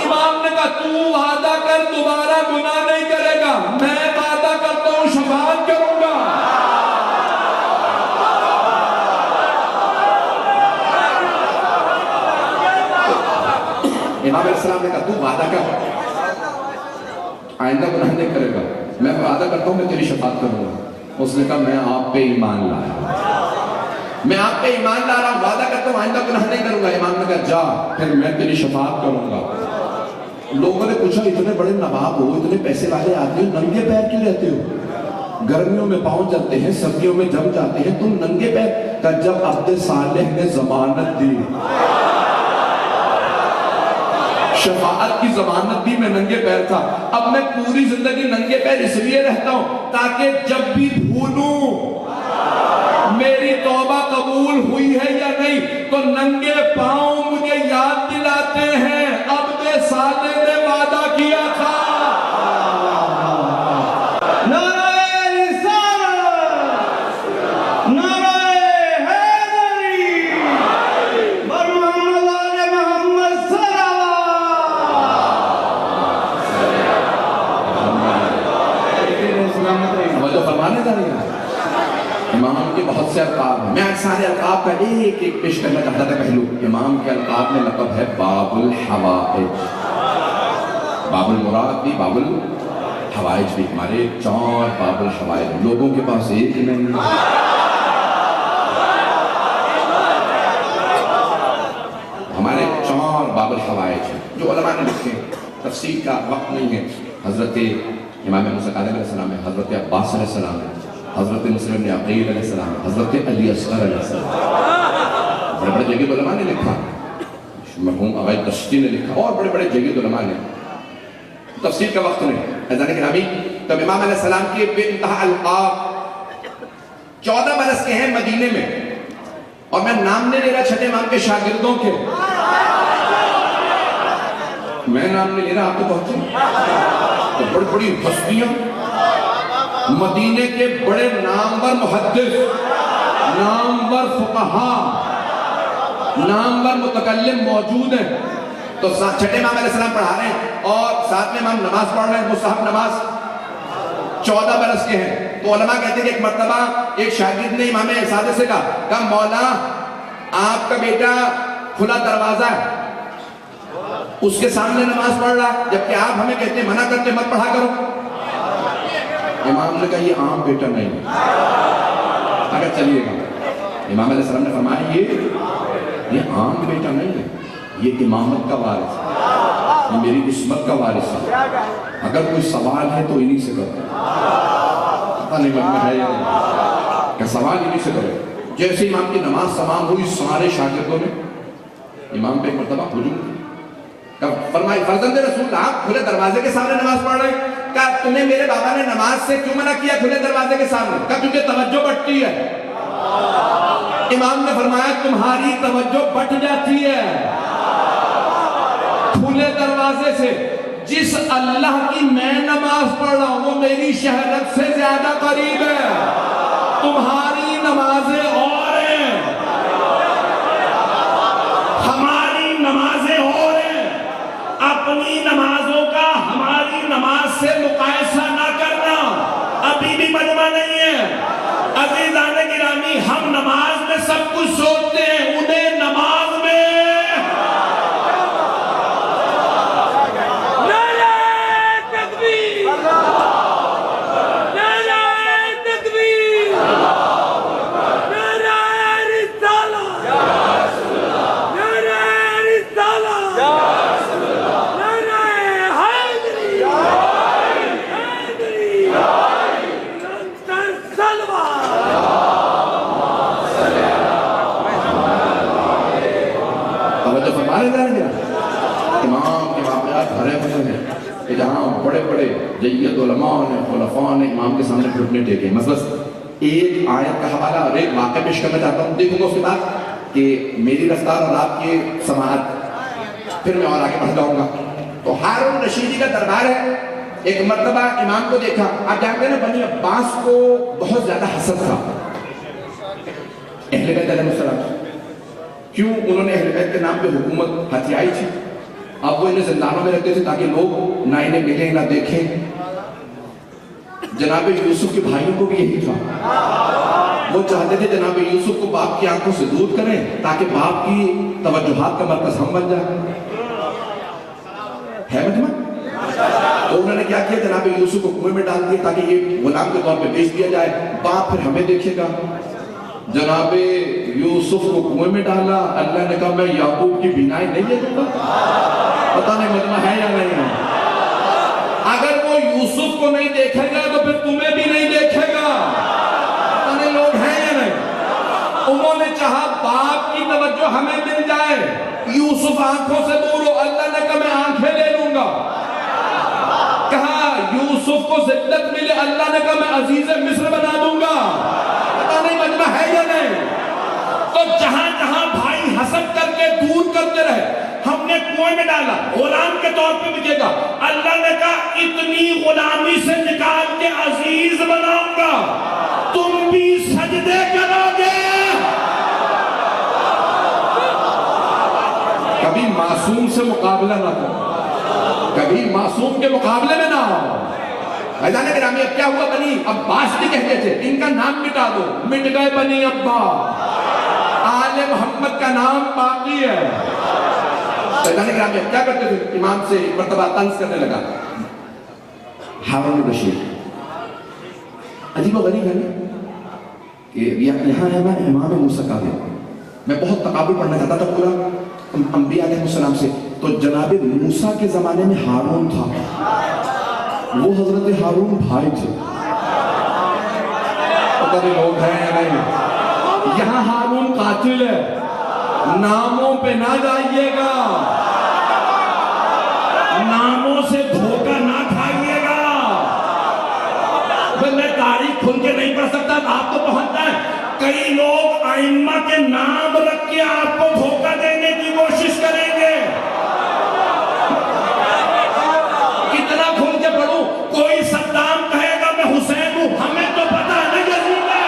Speaker 2: امام نے کہا تو وعدہ کر دوبارہ گناہ نہیں کرے گا، میں وعدہ کرتا ہوں شفاعت کروں گا۔ امام علیہ السلام نے کہا تو وعدہ کر آئندہ گناہ نہیں کرے گا، میں وعدہ کرتا ہوں میں تیری شفاعت کروں گا۔ اس نے کہا میں آپ پہ ایمان لایا، میں آپ پہ ایمان لا رہا ہوں، وعدہ کرتا ہوں آئندہ گناہ نہیں کروں گا۔ امام نے کہا جا پھر میں تیری شفاعت کروں گا۔ لوگوں نے پوچھا اتنے بڑے نواب ہو، اتنے پیسے والے آدمی ہو، ننگے پیر کیوں رہتے ہو؟ گرمیوں میں پاؤں جلتے ہیں، سردیوں میں جم جاتے ہیں، تم ننگے پیر؟ کہا جب عبد صالح نے ضمانت دی، شفاعت کی ضمانت دی، میں ننگے پیر تھا، اب میں پوری زندگی ننگے پیر اس لیے رہتا ہوں تاکہ جب بھی بھولوں میری توبہ قبول ہوئی ہے یا نہیں تو ننگے پاؤں مجھے یاد دلاتے ہیں عبد صالح نے وعدہ کیا تھا۔ امام کے بہت سے القاب ہیں، میں سارے القاب کا ایک ایک پیش کرنا چاہتا تھا پہلو۔ امام کے القاب میں لقب ہے باب الحوائج، باب المراد بھی باب الحوائج بھی، ہمارے 4 باب الحوائج، لوگوں کے پاس ایک نہیں، ہمارے 4 باب الحوائج ہیں جو علماء نے لکھے۔ تفسیر کا وقت نہیں ہے، حضرت امام موسیٰ کاظم علیہ السلام ہے، حضرت عباس علیہ السلام ہے، حضرت مسلم بن عقیل علیہ السلام، حضرت علی اصغر علیہ السلام، بڑے بڑے جگہ علماء نے لکھا، مرحوم عوید دشتی نے لکھا، اور بڑے بڑے جگہ علماء نے۔ تفسیر کا وقت نہیں، اذان گرامی، تب امام علیہ السلام کے بے انتہا القاب 14 برس کے ہیں مدینے میں، اور میں نام نہیں لے رہا چھٹے امام کے شاگردوں کے، میں نام نہیں لے رہا، آپ تو پہنچے تو بڑی بڑی ہستیاں، مدینے کے بڑے نامور محدث، نامور فقہا، نامور متکلم موجود ہیں، تو چھٹے امام علیہ السلام پڑھا رہے ہیں اور ساتھ میں امام نماز پڑھ رہے ہیں، مصحف نماز، 14 برس کے ہیں۔ تو علماء کہتے ہیں کہ ایک مرتبہ ایک شاگرد نے امام سادس سے کہا مولا آپ کا بیٹا کھلا دروازہ ہے، اس کے سامنے نماز پڑھ رہا، جبکہ آپ ہمیں کہتے ہیں منع کرتے مت پڑھا کرو۔ امام نے کہا یہ عام بیٹا نہیں ہے، اگر چلیے گا۔ امام علیہ السلام نے فرمایا یہ عام بیٹا نہیں ہے، یہ امامت کا وارث ہے، یہ میری عصمت کا وارث ہے، اگر کوئی سوال ہے تو انہی سے کرو، پتہ نہیں مجمع ہے یا نہیں، کہ سوال انہی سے کرو۔ جیسے امام کی نماز تمام ہوئی، سارے شاگردوں نے امام پہ ایک مرتبہ ہجوم فرمائی فرزند رسول آپ کھلے دروازے کے سامنے نماز پڑھ رہے ہیں، کہا تمہیں میرے بابا نے نماز سے کیوں منع کیا کھلے دروازے کے سامنے؟ کہا کیونکہ توجہ بٹتی ہے۔ امام نے فرمایا تمہاری توجہ بٹ جاتی ہے کھلے دروازے سے، جس اللہ کی میں نماز پڑھ رہا ہوں وہ میری شہرت سے زیادہ قریب ہے. تمہاری نمازیں اور ہیں، ہماری نمازیں اور ہیں. اپنی نمازوں کا ہماری نماز سے مقایسہ نہ کرنا. ابھی بھی مجمع نہیں ہے. عزیزان گرامی، ہم نماز میں سب کچھ سوچتے ہیں، انہیں نماز میں امام کے واقعات بھرے ہوئے ہیں کہ جہاں بڑے بڑے جید علماء نے، خلفاء نے امام کے سامنے گھٹنے ٹیکے. مثلا ایک آیت کا حوالہ اور ایک واقعہ پیش کرنا چاہتا ہوں، دیکھوں گا اس کے بعد کہ میری رفتار اور آپ کی سماعت، پھر میں اور آگے بڑھ جاؤں گا. تو ہارون رشیدی کا دربار ہے. ایک مرتبہ امام کو دیکھا. آپ جانتے ہیں نا بنی عباس کو بہت زیادہ حسد تھا اہل بیت علیہ السلام. کیوں؟ انہوں نے اہل بیت کے نام پہ حکومت ہتھیائی تھی. اب وہ انہیں زندانوں میں رکھتے تھے تاکہ لوگ نہ انہیں ملیں نہ دیکھیں. جناب یوسف کے بھائیوں کو بھی یہی تھا. وہ چاہتے تھے جناب یوسف کو باپ کی آنکھوں سے دور کریں تاکہ باپ کی توجہات کا مرکز ہم بن جائیں. ہے مجمع؟ تو انہوں نے کیا کیا؟ جناب یوسف کو کنویں میں ڈال دیا تاکہ یہ غلام کے طور پہ بیچ دیا جائے. باپ پھر ہمیں دیکھے گا. جناب یوسف کو کنویں میں ڈالا. اللہ نے کہا میں یعقوب کی بینائی نہیں دے دوں گا. پتہ نہیں مجمع ہے یا نہیں ہے. اگر وہ یوسف کو نہیں دیکھے گا تو پھر تمہیں بھی نہیں دیکھے گا. پتہ نہیں لوگ ہیں یا نہیں. انہوں نے چاہا باپ کی توجہ ہمیں مل جائے. یوسف آنکھوں سے دور ہو. اللہ نے کہا میں آنکھیں لے لوں گا. کہا یوسف کو ذلت ملے. اللہ نے کہا میں عزیز مصر بنا دوں گا. نہیں مجمع ہے یا نہیں. تو جہاں جہاں بھائی حسد کر کے دور کرتے رہے. ہم نے کنویں میں ڈالا، غلام کے طور پہ بچے گا. اللہ نے کہا اتنی غلامی سے نکال کے عزیز بناؤں گا. تم بھی سجدے کرو گے. کبھی معصوم سے مقابلہ نہ کرو، کبھی معصوم کے مقابلے میں نہ ہو. بھائیزان گرامی، اب کیا ہوا؟ بنی عباس بھی کہتے تھے ان کا نام مٹا دو. مٹ گئے بنی عباس، آل محمد کا نام باقی ہے. بھائیزان گرامی، اب کیا کرتے تھے؟ امام سے مرتبہ طنز کرنے لگا. ہارون رشید عجیب و غریب ہے کہ یہاں ہے میں امام موسیٰ کا. میں بہت تقابل پڑھنا چاہتا تھا پورا انبیاء علیہ السلام سے. تو جناب موسیٰ کے زمانے میں ہارون تھا. وہ حضرت ہارون بھائی تھے. پتہ نہیں لوگ ہیں یا نہیں. یہاں ہارون قاتل ہے. ناموں پہ نہ جائیے گا، ناموں سے دھوکہ نہ کھائیے گا. میں تاریخ کھل کے نہیں پڑھ سکتا، آپ کو پہنچتا ہے. کئی لوگ ائمہ کے نام رکھ کے آپ کو دھوکہ دینے کی کوشش کریں گے. کتنا کھل کے پڑھوں؟ کوئی صدام کہے گا میں حسین ہوں. ہمیں تو پتہ ہے نہیں یزید ہے.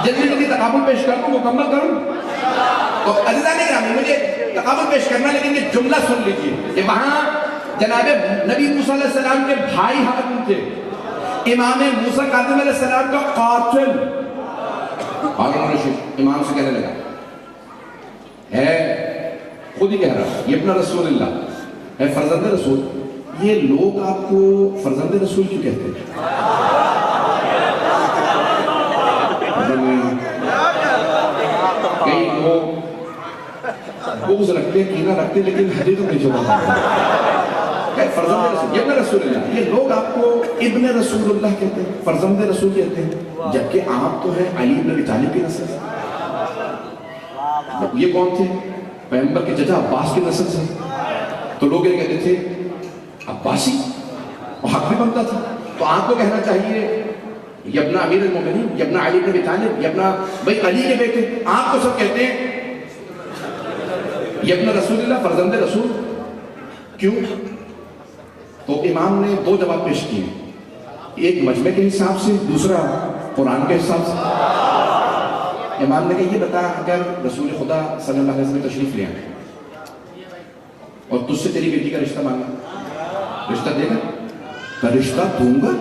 Speaker 2: جلدی تقابل پیش کر دوں، مکمل کروں. تو عزیزان گرامی، مجھے تقابل پیش کرنا، لیکن یہ جملہ سن لیجیے کہ وہاں جناب نبی موسیٰ علیہ السلام کے بھائی ہارون تھے. امام موسیٰ کاظم علیہ السلام کا قاتل ہارون رشید امام سے کہنے لگا ہے خود ہی کہہ رہا یہ اپنا رسول اللہ ہے فرزند رسول یہ لوگ آپ کو فرزند رسول کیوں کہتے ہیں کئی لوگ بغض رکھتے ہیں کینہ رکھتے ہیں لیکن حقیقت نہیں چھپا فرزند رسول یہ ابن رسول اللہ یہ لوگ آپ کو ابن رسول اللہ کہتے ہیں فرزند رسول کہتے ہیں جبکہ آپ تو ہیں علی بن ابی طالب کی نسل سے یہ کون تھے پیغمبر کے چچا عباس کی نسل سے تو لوگ یہ کہتے تھے عباسی اور حق بھی بنتا تھا تو آپ کو کہنا چاہیے یہ اپنا امیر المومنین یہ اپنا علی بن ابی طالب یہ اپنا بھائی علی کے بیٹے آپ کو سب کہتے ہیں یہ اپنا رسول اللہ فرزند رسول کیوں تو امام نے دو جواب پیش کیے ایک مجمع کے حساب سے دوسرا قرآن کے حساب سے امام نے کہا یہ بتا اگر رسول خدا صلی اللہ علیہ وسلم تشریف لے آئے اور تجھ سے تیری بیٹی کا رشتہ مانگا رشتہ دے گا کا رشتہ دوں گا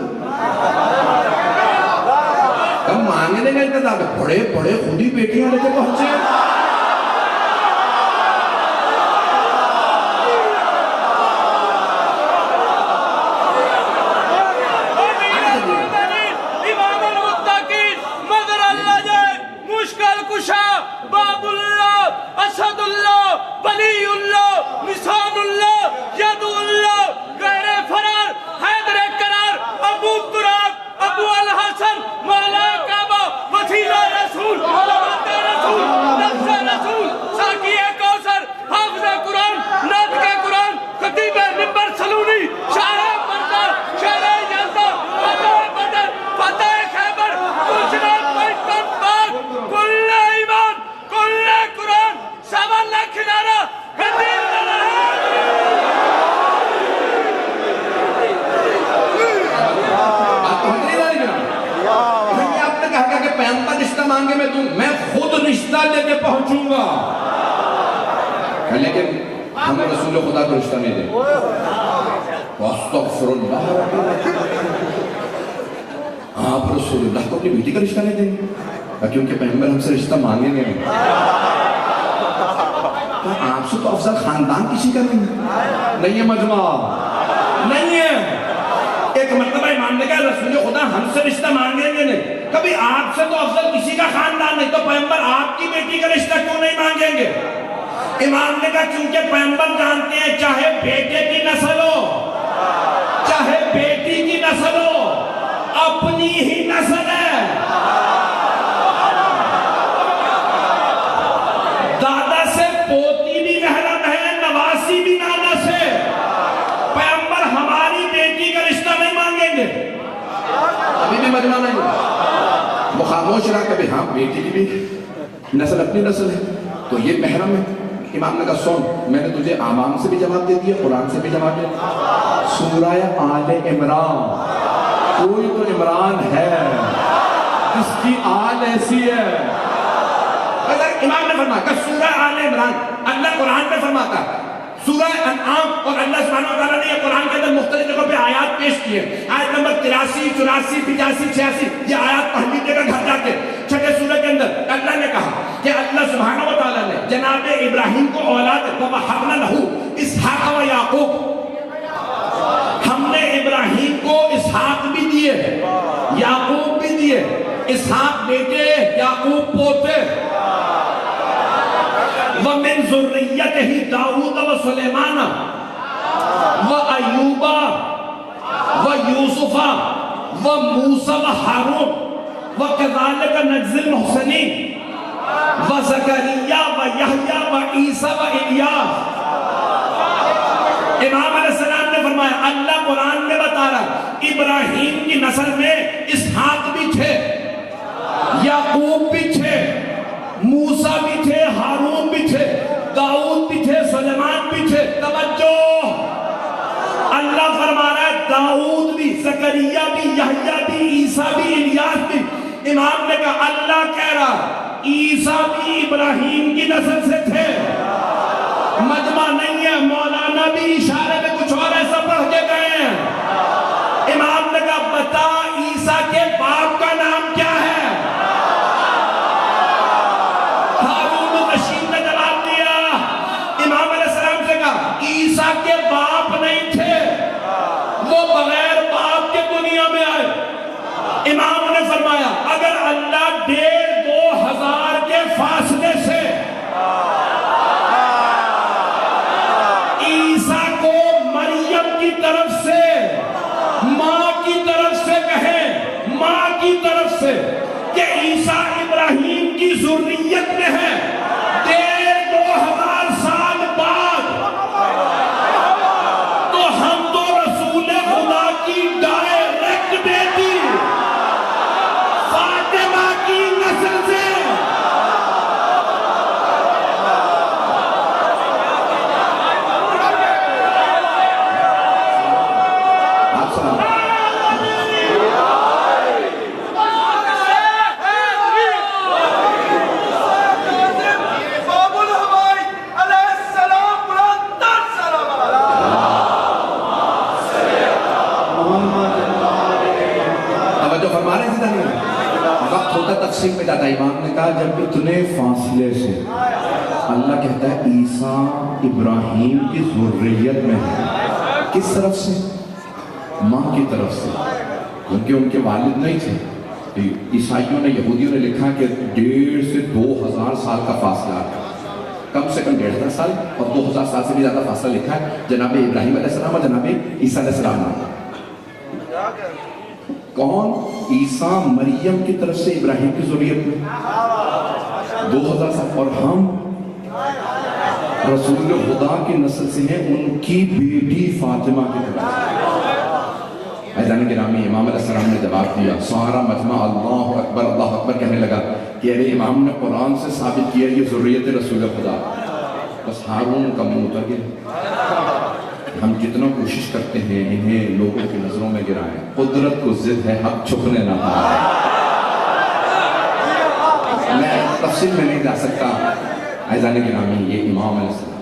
Speaker 2: کب مانگنے کا انتظار ہے بڑے بڑے خود ہی بیٹیاں لے کے پہنچے میں خود رشتہ لے کے پہنچوں گا لیکن ہم رسول خدا کو رشتہ نہیں دیں استغفر اللہ آپ رسول اللہ کو اپنی بیٹی کا رشتہ نہیں دیں گے کیونکہ پیغمبر ہم سے رشتہ مانگیں گے آپ سے تو افضل خاندان کسی کا نہیں ہے مجمع نہیں ہے ایک مرتبہ امام نے کہا رسول خدا ہم سے رشتہ مانگیں گے نہیں کبھی آپ سے تو افضل کسی کا خاندان نہیں تو پیغمبر آپ کی بیٹی کا رشتہ کیوں نہیں مانگیں گے امام نے کہا کیونکہ پیغمبر جانتے ہیں چاہے بیٹے کی نسل ہو چاہے بیٹی کی نسل ہو اپنی ہی نسل ہے دادا سے پوتی بھی محرم ہے نواسی بھی نانا سے پیغمبر ہماری بیٹی کا رشتہ نہیں مانگیں گے ابھی بھی مجمع نہیں وہ خاموش رہا کبھی ہاں بیٹی کی بھی نسل اپنی نسل ہے تو یہ محرم ہے امام نے کہا سن میں نے تجھے عوام سے بھی جواب دے دیا قرآن سے بھی جواب دے دیا سورہ آل عمران کوئی تو عمران ہے جس کی آل ایسی ہے امام نے فرمایا کہ سورہ آل عمران اللہ قرآن میں فرماتا ہے سورہ انعام اور اللہ سبحانہ وتعالیٰ نے یہ قرآن کے اندر مختلف جگہوں پہ آیات پیش کیے آیت نمبر 83 84 85 86 یہ آیات پڑھ لیجیے گا گھر جا کے چھٹے سورہ کے اندر اللہ نے کہا کہ اللہ سبحانہ وتعالیٰ نے جناب ابراہیم کو اولاد وَوَهَبْنَا لَهُ اسحاق و یعقوب ہم نے ابراہیم کو اسحاق بھی دیے یعقوب بھی دیے اسحاق بیٹے یعقوب پوتے وَمِن ذُرِّيَّتِهِ داؤد وسلیمان وَأَيُّوبَ وَيُوسُفَ وَمُوسَى وَحَارُونَ وَكَذَلِكَ نَجْزِي الْمُحْسِنِينَ وَزَكَرِيَّا وَيَحْيَا وَعِيسَى وَإِلْيَاسَ امام علیہ السلام نے فرمایا اللہ قرآن میں بتا رہا ابراہیم کی نسل میں اسحاق بھی تھے یعقوب بھی تھے موسیٰ بھی تھے ہارون بھی تھے داؤد بھی تھے سلیمان بھی تھے توجہ اللہ فرما رہا ہے داؤد بھی زکریا بھی یحییٰ بھی عیسیٰ بھی الیاس بھی امام نے کہا اللہ کہہ رہا عیسیٰ بھی ابراہیم کی نسل سے تھے مجمع نہیں ہے مولانا بھی اشارے میں کچھ اور ایسا پڑھ کے گئے ہیں امام نے کہا بتا
Speaker 3: ابراہیم کی ذریت میں ہے، 1500 سال بعد تو ہم تو رسول خدا کی ڈائریکٹ بیٹی فاطمہ کی نسل سے
Speaker 2: تقسیم میں جاتا ہے. امام نے کہا جب اتنے فاصلے سے اللہ کہتا ہے عیسیٰ ابراہیم کی ذریت میں ہے، کس طرف سے؟ ماں کی طرف سے، کیونکہ ان کے والد نہیں تھے. عیسائیوں نے یہودیوں نے لکھا کہ 1,500 سے 2,000 سال کا فاصلہ ہے، کم سے کم 1,500 سال اور 2,000 سال سے بھی زیادہ فاصلہ لکھا ہے جناب ابراہیم علیہ السلام اور جناب عیسیٰ علیہ السلام نے. کون؟ عیسیٰ مریم کی طرف سے ابراہیم کی ذریت میں 2,000 سال، اور ہم رسول خدا کی نسل سے ہیں ان کی بیٹی فاطمہ کی طرف سے. عزیزان گرامی، امام علیہ السلام نے جواب دیا. سارا مجمع اللہ اکبر کہنے لگا کہ ارے امام نے قرآن سے ثابت کیا یہ ذریت رسول خدا. بس ہارون کا منہ اتر گیا. ہم جتنا کوشش کرتے ہیں انہیں لوگوں کی نظروں میں گرائیں، قدرت کو ضد ہے، حق چھپنے نہ پائے. میں تفصیل میں نہیں جا سکتا. عزیزان گرامی، یہ امام علیہ السلام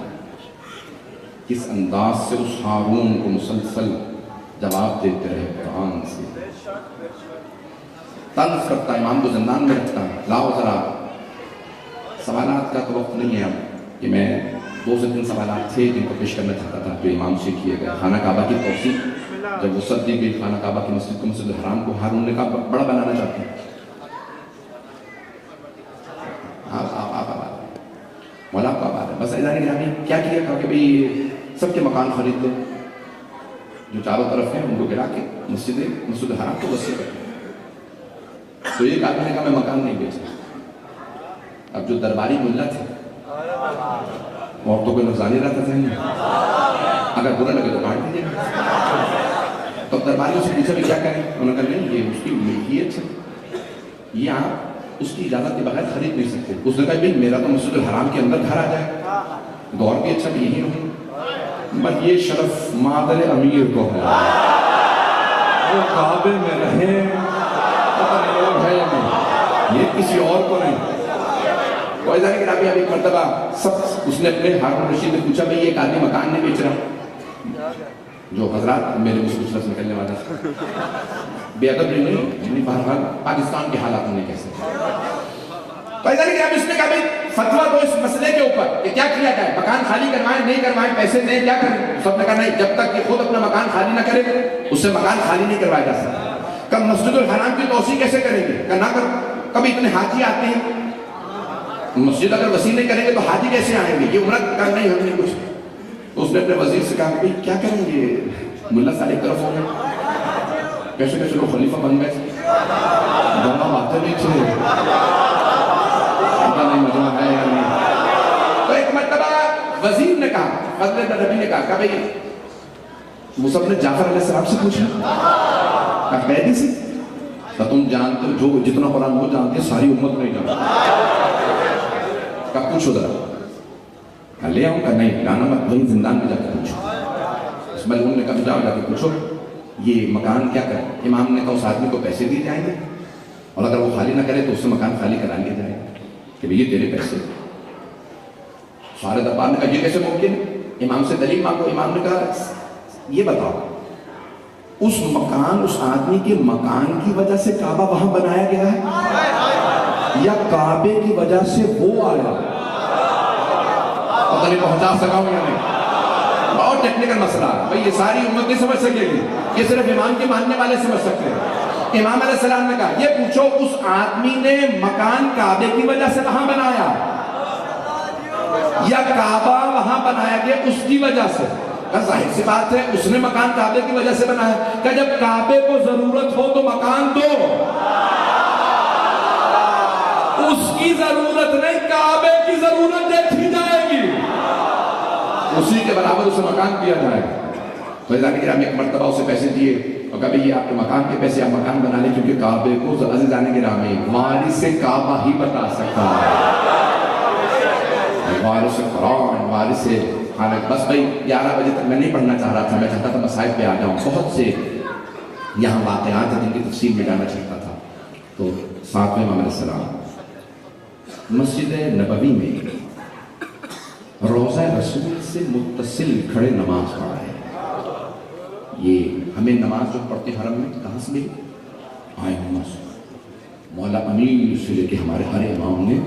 Speaker 2: کس انداز سے اس ہارون کو مسلسل جواب دیتے رہے قرآن سے. طنز کرتا، امام کو زندان میں رکھتا. لاؤ ذرا، سوالات کا تو وقت نہیں ہے اب کہ میں 2 سے 3 سوالات تھے جن کو پیش کرنا چاہتا تھا جو امام سے کیے گئے. خانہ کعبہ کی توسیع، جب وسعت دی گئی خانہ کعبہ کی مسجد کو، مسجد الحرام کو ہارون نے کہا بڑا بنانا چاہتے ہیں. مولا کو آباد ہے. بس عزیزان گرامی کیا کیا؟ کہا کہ بھئی سب کے مکان خرید لو جو چاروں طرف ہیں، ان کو گرا کے مسجد الحرام کو وسیع کر. تو ایک آدمی نے کہا میں مکان نہیں بیچا. اب جو درباری ملا تھے، عورتوں کو نفسانی رہتا تھا، اگر برا لگے تو کاٹ دیجیے. تو درباریوں سے پوچھا بھی کیا کریں؟ انہوں نے کہا نہیں، یہ اس کی ملکیت ہے، یہ آپ اس کی اجازت کے بغیر خرید نہیں سکتے. اس نے کہا بھئی میرا تو مسجد الحرام کے اندر گھر آ جائے، دور بھی اچھا بھی یہی رہوں. بس یہ شرف مادر امیر کو ہے، وہ کعبے میں رہے، لوگ ہے یا نہیں، یہ کسی اور کو نہیں. تو ایسا کہ ابھی ایک مرتبہ اس نے اپنے ہارون رشید نے پوچھا بھئی ایک آدمی مکان نہیں بیچ رہا، جو حضرات میرے مسلسل سے نکلنے والا تھا، بے ادب نہیں، بہرحال پاکستان کے حالات میں کیسے. تو ایسا کہ اب اس نے کہا بھئی فتویٰ دو اس مسئلے کے اوپر کہ کیا کیا جائے، مکان خالی کروائیں نہیں کروائیں، پیسے دیں، کیا کریں؟ سب نے کہا نہیں، جب تک کہ خود اپنا مکان خالی نہ کرے اس سے مکان خالی نہیں کروایا جا سکتا. کب مسجد الحرام کی توسیع کیسے کریں گے؟ کہ نہ کرو. کبھی اتنے حاجی آتے ہیں، مسجد اگر وسیع نہیں کریں گے تو حاجی کیسے آئیں گے؟ یہ عمرت کر نہیں ہم نے کچھ. تو اس نے اپنے وزیر سے کہا کہ کیا کریں گے، ملا سارے ایک طرف ہو گئے، کیسے کیسے لوگ خلیفہ بن گئے، دونوں باتیں نہیں تھے، پتہ نہیں مجمع ہے یا نہیں. تو ایک مرتبہ وزیر نے کہا، فضل نبی نے کہا بھئی مصعب نے جعفر علیہ السلام سے پوچھا، کہا قیدی سے. تو تم جانتے ہو جو جتنا قرآن وہ جانتے ہیں ساری امت نہیں جانتے. کہا پوچھو ذرا. کہا لے آؤں؟ کہا نہیں لانا مت، وہیں زندان میں جا کے پوچھو. اس ملعون نے کہا جاؤ جا کے پوچھو یہ مکان کیا کرے. امام نے کہا اس آدمی کو پیسے دیے جائیں گے اور اگر وہ خالی نہ کرے تو اس سے مکان خالی کرا لیا جائے گا کہ بھئی یہ تیرے پیسے. سارے دربار نے کہا یہ کیسے ممکن ہے؟ امام سے دلیل مانگو. امام نے کہا یہ بتاؤ اس مکان، اس آدمی کے مکان کی وجہ سے کعبہ وہاں بنایا گیا ہے یا کعبے کی وجہ سے وہ آیا؟ پتہ نہیں پہنچا سکا ہوں یا نہیں. بہت ٹیکنیکل مسئلہ ہے بھئی، یہ ساری امت نہیں سمجھ سکے گی، یہ صرف امام کے ماننے والے سمجھ سکتے ہیں. امام علیہ السلام نے کہا یہ پوچھو اس آدمی نے مکان کعبے کی وجہ سے وہاں بنایا یا کعبہ وہاں بنایا گیا اس کی وجہ سے؟ ظاہر سی بات ہے اس نے مکان کعبے کی وجہ سے بنایا. کہ جب کعبے کو ضرورت ہو تو مکان دو. اس کی ضرورت نہیں، کعبے کی ضرورت دیکھی جائے گی، اسی کے برابر اسے مکان دیا جائے گا۔ تو عزیزان کرام ایک مرتبہ اسے پیسے دیے اور کہا بھئی یہ آپ کے مکان کے پیسے، آپ مکان بنا لیں، کیونکہ کعبے کو عزیزان کرام وارث کعبہ ہی بتا سکتا ہے، وارث قرآن، وارث خانہ۔ بس بھئی 11 بجے تک میں نہیں پڑھنا چاہ رہا تھا، میں چاہتا تھا مسائل پہ آ جاؤں، بہت سے یہاں واقعات ہیں جن کی تفصیل میں جانا چاہتا تھا۔ تو ساتویں امام علیہ السلام مسجد نبوی میں روضہ رسول سے متصل کھڑے نماز پڑھ رہے ہیں۔ یہ ہمیں نماز جو پڑھتے حرم میں کہاں سے ملی؟ آئے مولا امیر سے لے کے ہمارے ہر امام نے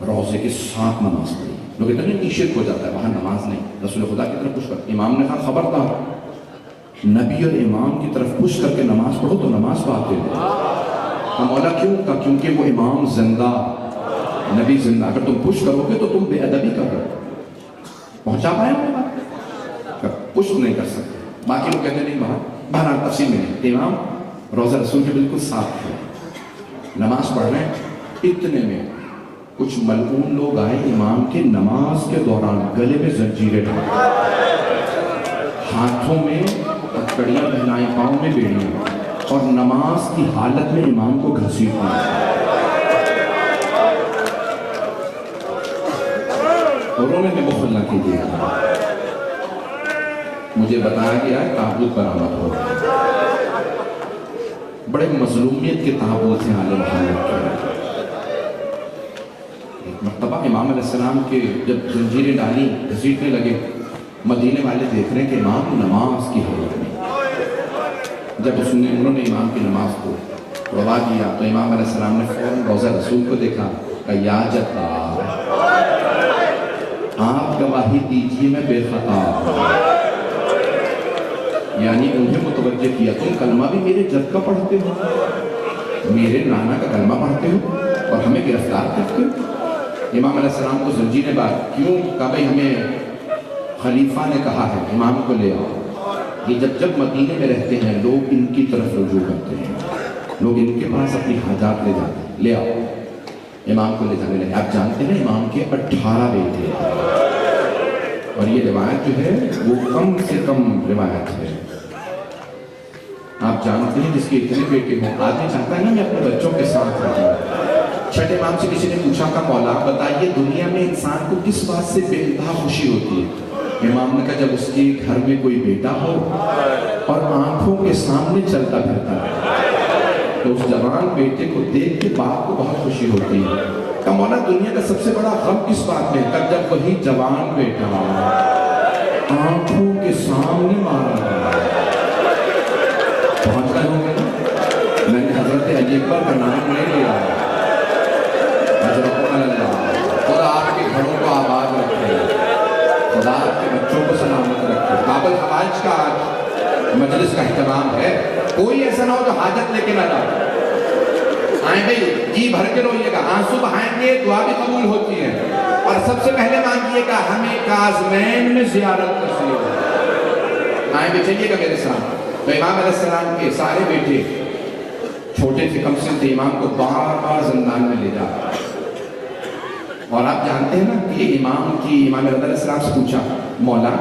Speaker 2: روضے کے ساتھ نماز پڑھی۔ لوگ اتنے نیچے ہو جاتا ہے وہاں نماز نہیں، رسول خدا کی طرف پوچھ کر امام نے کہا خبردار، نبی اور امام کی طرف پوچھ کر کے نماز پڑھو تو نماز پاتے ہو۔ مولا کیوں؟ کہا کیونکہ وہ امام زندہ، نبی زندہ، اگر تم پوچھ کرو گے تو تم بے ادبی کر رہے ہو۔ پہنچا پائے ہم پوچھ نہیں کر سکتے، باقی لوگ کہتے نہیں بہرحال تفصیل میں نہیں۔ امام روضہ رسول کے بالکل ساتھ تھے، نماز پڑھ رہے ہیں، اتنے میں کچھ ملعون لوگ آئے امام کے نماز کے دوران گلے میں زنجیریں ڈالے، ہاتھوں میں کڑیاں پہنائیں، پاؤں میں بیڑیاں، اور نماز کی حالت میں امام کو گھسیٹنا۔ اور انہوں نے بخل نہ کیجیے، مجھے بتایا گیا ہے تابوت برآمد ہو، بڑے مظلومیت کے تابوت ہیں عالم حالت کے۔ ایک مرتبہ امام علیہ السلام کے جب زنجیریں ڈالی گھسیٹنے لگے، مدینے والے دیکھ رہے ہیں کہ امام نماز کی حالت میں، جب انہوں نے امام کی نماز کو روا دیا تو امام علیہ السلام نے فوراً روضہ رسول کو دیکھا، کہا یا جتار آپ گواہی دیجئے میں بے خطا ہوں، یعنی انہیں متوجہ کیا تم کلمہ بھی میرے جد کا پڑھتے ہو، میرے نانا کا کلمہ پڑھتے ہو اور ہمیں گرفتار کرتے ہو۔ امام علیہ السلام کو زنجیریں بات کیوں؟ کہا بھئی ہمیں خلیفہ نے کہا ہے امام کو لے آؤ، یہ جب مدینے میں رہتے ہیں لوگ ان کی طرف رجوع کرتے ہیں، لوگ ان کے پاس اپنی حاجات لے جاتے ہیں، لے آؤ۔ امام کو لے جانے لگے۔ آپ جانتے ہیں امام کے 18 بیٹے ہیں، اور یہ روایت جو ہے وہ کم سے کم روایت ہے۔ آپ جانتے ہیں جس کے اتنے بیٹے ہوں، آدمی چاہتا ہے نا میں اپنے بچوں کے ساتھ رہوں۔ چھٹے امام سے کسی نے پوچھا کہ مولا بتائیے دنیا میں انسان کو کس بات سے بے انتہا خوشی ہوتی ہے؟ امام نے کہا جب اس کے گھر میں کوئی بیٹا ہو اور آنکھوں کے سامنے چلتا پھرتا ہے تو اس جوان بیٹے کو دیکھ کے باپ کو بہت خوشی ہوتی ہے۔ کہ مولا دنیا کا سب سے بڑا غم کس بات میں ہے؟ جب وہی جوان بیٹا آنکھوں کے سامنے مارا پہنچ گئے ہوں گے نا؟ میں نے حضرت علی اکبر کا نام نہیں لیا، خدا آپ کے گھروں کو آباد رکھے، خدا آپ کے بچوں کو سلامت رکھے۔ قابل حوائج کا آج مجلس کا اہتمام ہے، کوئی ایسا نہ ہو جو حاجت لے کے نہ جائے۔ آئیں بھئی جی بھر کے روئیے گا، آنسو بہائیں گے، دعا بھی قبول ہوتی ہے، اور سب سے پہلے مانگیے گا ہمیں کاظمین میں زیارت نصیب۔ آئیں بھئی چلیے گا میرے ساتھ۔ تو امام علیہ السلام کے سارے بیٹے چھوٹے سے کم سے تھے، امام کو بار بار زندان میں لے جا، اور آپ جانتے ہیں نا کہ امام علیہ السلام سے پوچھا مولا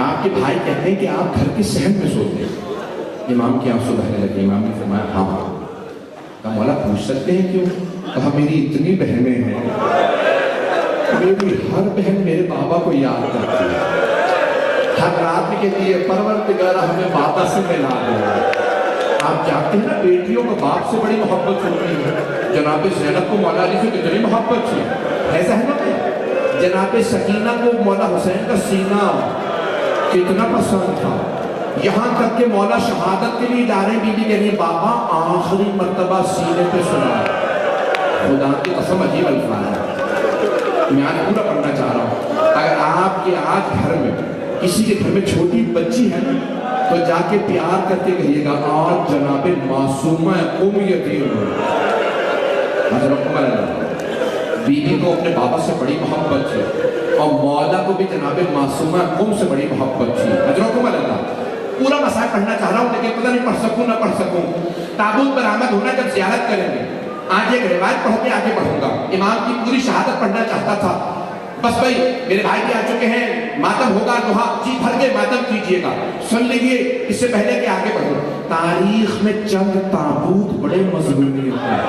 Speaker 2: آپ کے بھائی کہتے ہیں کہ آپ گھر کے صحن میں سوتے ہیں۔ امام کے آنسو بہنے لگے۔ امام نے فرمایا ہاں۔ کہا مولا پوچھ سکتے ہیں کیوں؟ کہا میری اتنی بہنیں ہیں، میری ہر بہن میرے بابا کو یاد کرتی ہے، ہر رات میں کہتی ہے پروردگارہ ہمیں بابا سے ملا دے۔ آپ جانتے ہیں نا بیٹیوں کو باپ سے بڑی محبت ہوتی ہے۔ جناب زینب کو مولا علی سے کتنی محبت تھی، ایسا ہے نا؟ جناب سکینہ کو مولا حسین کا سینہ کتنا پسند تھا، یہاں تک کہ مولا شہادت کے لیے جا رہے بی بی کہہ رہی بابا آخری مرتبہ سینے پہ سنا۔ خدا کی قسم عجیب الفاظ ہے، میں آج پورا پڑھنا چاہ رہا ہوں۔ اگر آپ کے آج گھر میں کسی کے گھر میں چھوٹی بچی ہے نا تو جا کے پیار کر کے کہیے گا آج جناب معصومہ یتیم ہو۔ حضرت بی بی کو اپنے بابا سے بڑی محبت تھی، اور مولا کو بھی جناب معصومہ سے بڑی محبت تھی۔ حضرت پورا مسائل پڑھنا چاہ رہا ہوں لیکن پتہ نہیں پڑھ سکوں نہ پڑھ سکوں۔ تابوت برآمد ہونا جب زیارت کریں گے آج ایک روایت پڑھ کے آگے بڑھوں گا. امام کی پوری شہادت پڑھنا چاہتا تھا. بس بھائی میرے بھائی بھی آ چکے ہیں, ماتم ہوگا تو ہاں جی بھر کے ماتم کیجئے گا. سن لیجئے اس سے پہلے کہ آگے بڑھوں. تاریخ میں چند تابوت بڑے مظلومیت ہیں.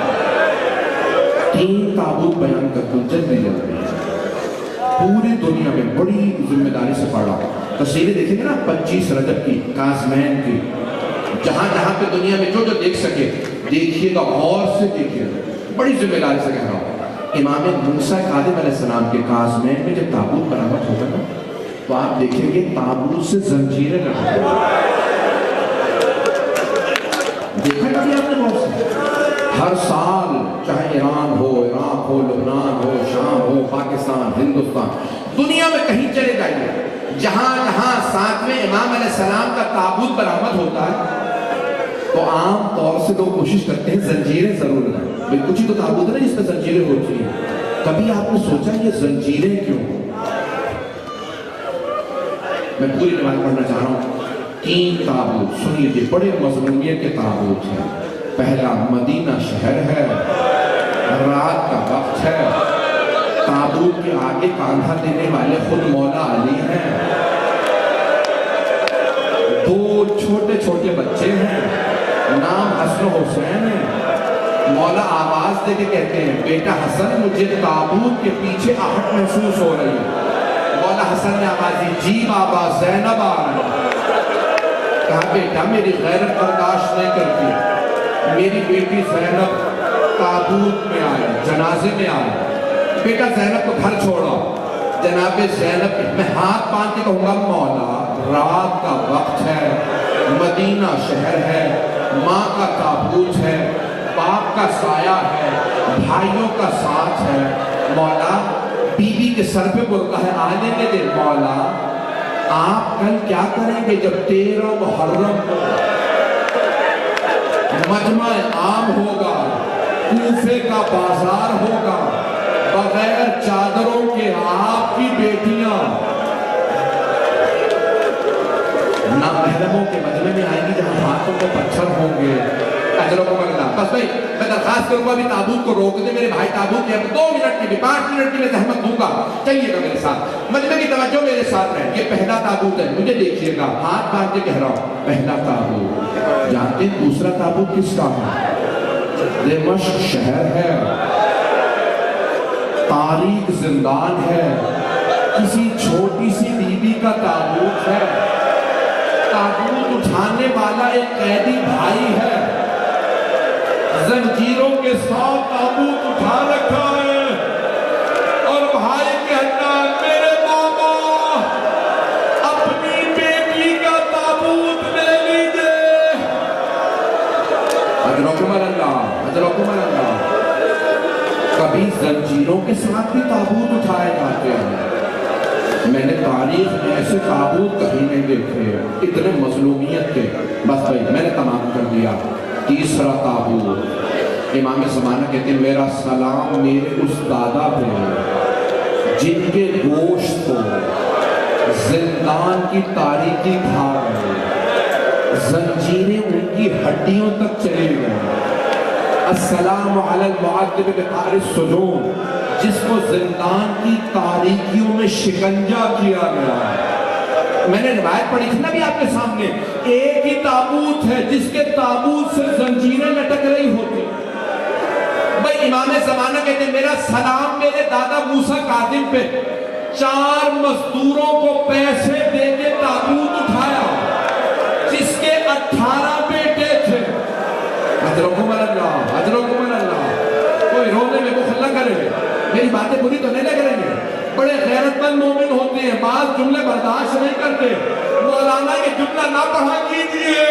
Speaker 2: 3 تابوت بیان کرتا ہوں جلدی جلدی. پوری دنیا میں بڑی ذمہ داری سے پڑھا. تصویریں دیکھیں گے نا 25 رجب کی, کازمین کی, جہاں جہاں پہ دنیا میں جو دیکھ سکے دیکھیے گا, غور سے دیکھیے گا. بڑی ذمہ داری سے کہہ رہا ہوں. امام موسیٰ کاظم علیہ السلام کے کازمین میں جب تابوت برآمد ہوگا نا تو آپ دیکھیں گے تابوت سے زنجیریں لگا. دیکھا کبھی آپ نے بہت سے ہر سال, چاہے ایران ہو, عراق ہو, لبنان ہو, شام ہو, پاکستان, ہندوستان, دنیا میں کہیں چلے جائیے, جہاں جہاں 7ویں امام علیہ السلام کا تابوت برآمد ہوتا ہے تو عام طور سے لوگ کوشش کرتے ہیں زنجیریں ضرور لگائیں. کچھ ہی تو تابوت ہے نا جس پہ زنجیریں ہوتی ہیں. کبھی آپ نے سوچا یہ زنجیریں کیوں؟ میں پوری روایت پڑھنا چاہ رہا ہوں. 3 تابوت سن لیجیے, بڑے مظلومیت کے تابوت ہیں. پہلا مدینہ شہر ہے, رات کا وقت ہے, تابوت کے آگے کاندھا دینے والے خود مولا علی ہیں, 2 چھوٹے چھوٹے بچے ہیں, نام حسن و حسین ہے. مولا آواز دے کے کہتے ہیں بیٹا حسن مجھے تابوت کے پیچھے آہٹ محسوس ہو رہی ہے. مولا حسن نے آواز دی جی بابا زینب آ رہا ہے. کہا بیٹا میری غیرت برداشت نہیں کرتی, میری بیٹی زینب تابوت میں آئے, جنازے میں آئے. بیٹا زینب کو گھر چھوڑا. جناب زینب میں ہاتھ باندھ کے کہوں گا مولا رات کا وقت ہے, مدینہ شہر ہے, ماں کا تابوت ہے, باپ کا سایہ ہے, بھائیوں کا ساتھ ہے. مولا بی بی کے سر پہ بولتا ہے آنے کے دن مولا آپ کل کیا کریں گے جب 13 محرم کو مجمع عام ہوگا, کوفے کا بازار ہوگا, بغیر چادروں کے آپ کی بیٹیاں نامحرموں کے مجمع میں آئیں گی جہاں ہاتھوں کو پتھر ہوں گے. اجروں کو مگنا. بس بھائی میں درخواست کروں گا بھی تابوت کو روک دے. میرے بھائی تابوت کے 2 منٹ کی بھی 5 منٹ کی میں زحمت دوں گا, چلیے گا میرے ساتھ. مجمع کی توجہ میرے ساتھ رہے. یہ پہلا تابوت ہے, مجھے دیکھیے گا, ہاتھ باندھ کے کہہ رہا ہوں پہلا تابوت. جانتے ہیں دوسرا تابوت کس کا ہے؟ دمشق شہر ہے, تاریخ زندان ہے, کسی چھوٹی سی بی بی کا تابوت ہے. تابوت اٹھانے والا ایک قیدی بھائی ہے, زنجیروں کے ساتھ تابوت اٹھا رکھا ہے, اور بھائی کہتا ہے میرے بابا اپنی بیٹی کا تابوت لے لیجئے. اجرکم اللہ, اجرکم اللہ. کبھی زنجیروں کے ساتھ بھی تابوت اٹھائے جاتے ہیں. میں نے تاریخ میں ایسے تابوت کہیں نہیں دیکھے اتنے مظلومیت کے. بس بھائی میں نے تمام کر دیا. تیسرا تابوت, امام زمانہ کہتے ہیں میرا سلام میرے اس دادا پہ جن کے گوشت کو زندان کی تاریکی کھا رہے, زنجیریں ان کی ہڈیوں تک چلے گئے. السلام علی المعذب بقعر السجون, جس کو زندان کی تاریکیوں میں شکنجہ کیا گیا. میں نے روایت پڑھی تھی نا بھی آپ کے سامنے, ایک ہی تابوت ہے جس کے تابوت سے زنجیریں لٹک رہی ہوتی. بھائی امام زمانہ کہتے ہیں میرا سلام میرے دادا موسیٰ کاظم پہ, 4 مزدوروں کو پیسے دے کے تابوت اٹھایا جس کے 18 بیٹے تھے. اجرکم اللہ, اجرکم اللہ. کوئی رونے میں مخلہ کرے, میری باتیں بری تو نہیں لگ رہی ہیں. بڑے غیرت مند مومن ہوتے ہیں, بعض جملے برداشت نہیں کرتے. مولانا یہ جملہ نہ پڑھا کیجئے.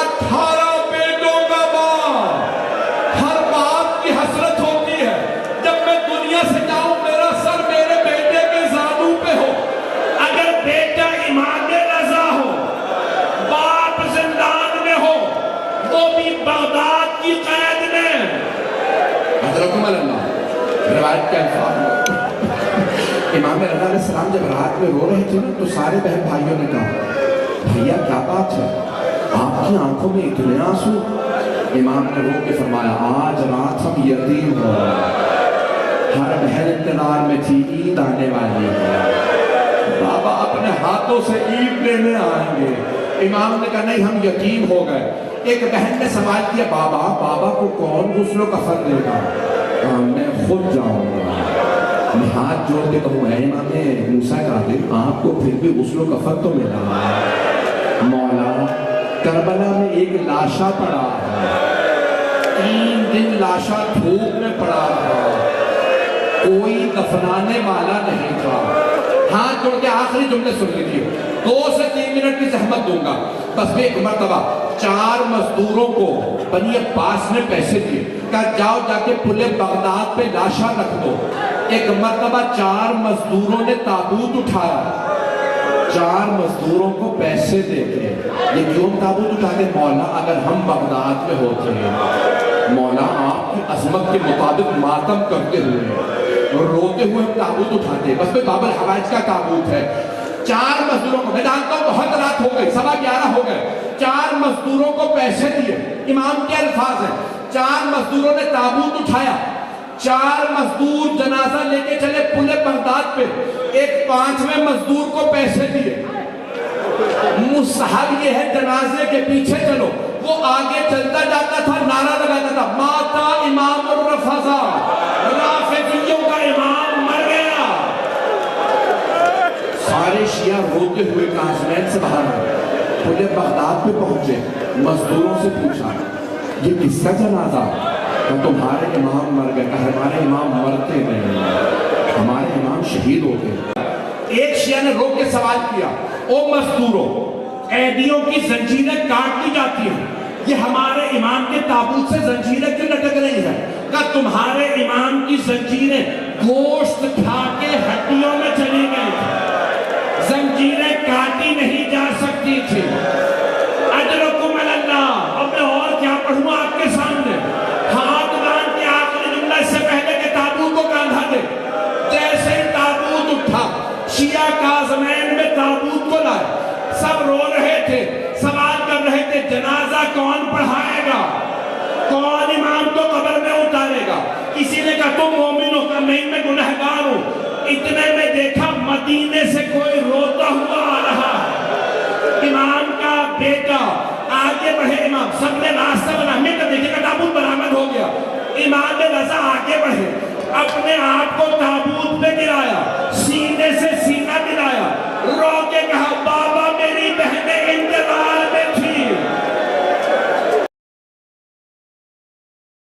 Speaker 2: 18 بیٹوں کا باپ, ہر باپ کی حسرت ہوتی ہے جب میں دنیا سے جاؤں میرا سر میرے بیٹے کے زانوں پہ ہو.
Speaker 3: اگر بیٹا امام رضا ہو, باپ زندان میں ہو, وہ بھی بغداد کی قید میں.
Speaker 2: حضرکم اللہ. روایت کے الفاظ, امام رضا علیہ السلام جب رات میں رو رہے تھے نا تو سارے بہن بھائیوں نے کہا بھیا کیا بات ہے, آپ کی آنکھوں میں اتنے آنسو. امام نے رو کے فرمایا آج رات ہم یتیم ہو ہر بہن انتظار میں تھی عید آنے والی ہے بابا اپنے ہاتھوں سے عید لینے آئیں گے امام نے کہا نہیں ہم یتیم ہو گئے ایک بہن نے سوال کیا بابا کو کون غسل و کفن دے گا میں خود جاؤں گا میں ہاتھ جوڑ کے کہوں اے امام موسیٰ کاظم آپ کو پھر بھی غسل و کفن تو ملا مولا کربلا میں ایک لاشا پڑا ہے 3 دن لاشا دھوپ میں پڑا تھا کوئی دفنانے والا نہیں تھا ہاتھ جوڑ کے آخری جملے سن لیجیے 2 سے 3 منٹ کی زحمت دوں گا بس ایک مرتبہ 4 مزدوروں کو بنی عباس نے پیسے دیے کہا جاؤ جا کے پلے بغداد پہ لاشا رکھ دو ایک مرتبہ 4 مزدوروں نے تابوت اٹھایا 4 مزدوروں کو پیسے دے کے یہ کیوں تابوت اٹھاتے مولا اگر ہم بغداد میں ہوتے ہیں مولا آپ کی عظمت کے مطابق ماتم کرتے ہوئے اور روتے ہوئے ہم تابوت اٹھاتے ہیں بس میں باب الحوائج کا تابوت ہے 4 مزدوروں کو میں جانتا ہوں بہت رات ہو گئی 11:15 ہو گئے 4 مزدوروں کو پیسے دیے امام کے الفاظ ہیں 4 مزدوروں نے تابوت اٹھایا 4 مزدور جنازہ لے کے چلے پلے بغداد پہ ایک 5ویں مزدور کو پیسے دیے مصحب یہ ہے جنازے کے پیچھے چلو وہ آگے چلتا جاتا تھا نعرہ لگاتا تھا ماتا امام الرفضا رافضیوں کا امام مر گیا سارے شیعہ روتے ہوئے کاشمین سے باہر آئے پلے بغداد پہ پہنچے مزدوروں سے پوچھا یہ کس کا جنازہ کہ تمہارے امام مر گئے کہ ہمارے امام مرتے نہیں ہمارے امام شہید ہوتے ایک شیعہ نے رو کے سوال کیا او مزدوروں قیدیوں کی زنجیریں کاٹ دی جاتی ہیں یہ ہمارے امام کے تابوت سے زنجیریں کیوں لٹک رہی ہیں کہ تمہارے امام کی زنجیریں گوشت کھا کے ہڈیوں میں چلی گئی تھی زنجیریں کاٹی نہیں جا سکتی تھی اجرکم اللہ اب میں اور کیا پڑھوں آپ کے سامنے ہاتھ باندھ کے آخری جملہ اس سے پہلے کہ تابوت کو کاندھا دے جیسے ہی تابوت اٹھا شیعہ کاظمین میں تابوت کو لائے سب رو رہے تھے سوال کر رہے تھے جنازہ کون پڑھائے گا کون امام کو قبر میں اتارے گا کسی نے کہا تم مومن ہو کہا نہیں میں گنہگار ہوں اتنے میں دیکھا مدینے سے کوئی روتا ہوا آ رہا ہے امام کا بیٹا آگے بڑھے امام سب نے راستہ بنا ہمیں تو دیکھے کہ تابوت برآمد ہو گیا امام رضا آگے بڑھے اپنے آپ کو تابوت پہ گرایا سینے سے سینہ ملایا رو کے کہا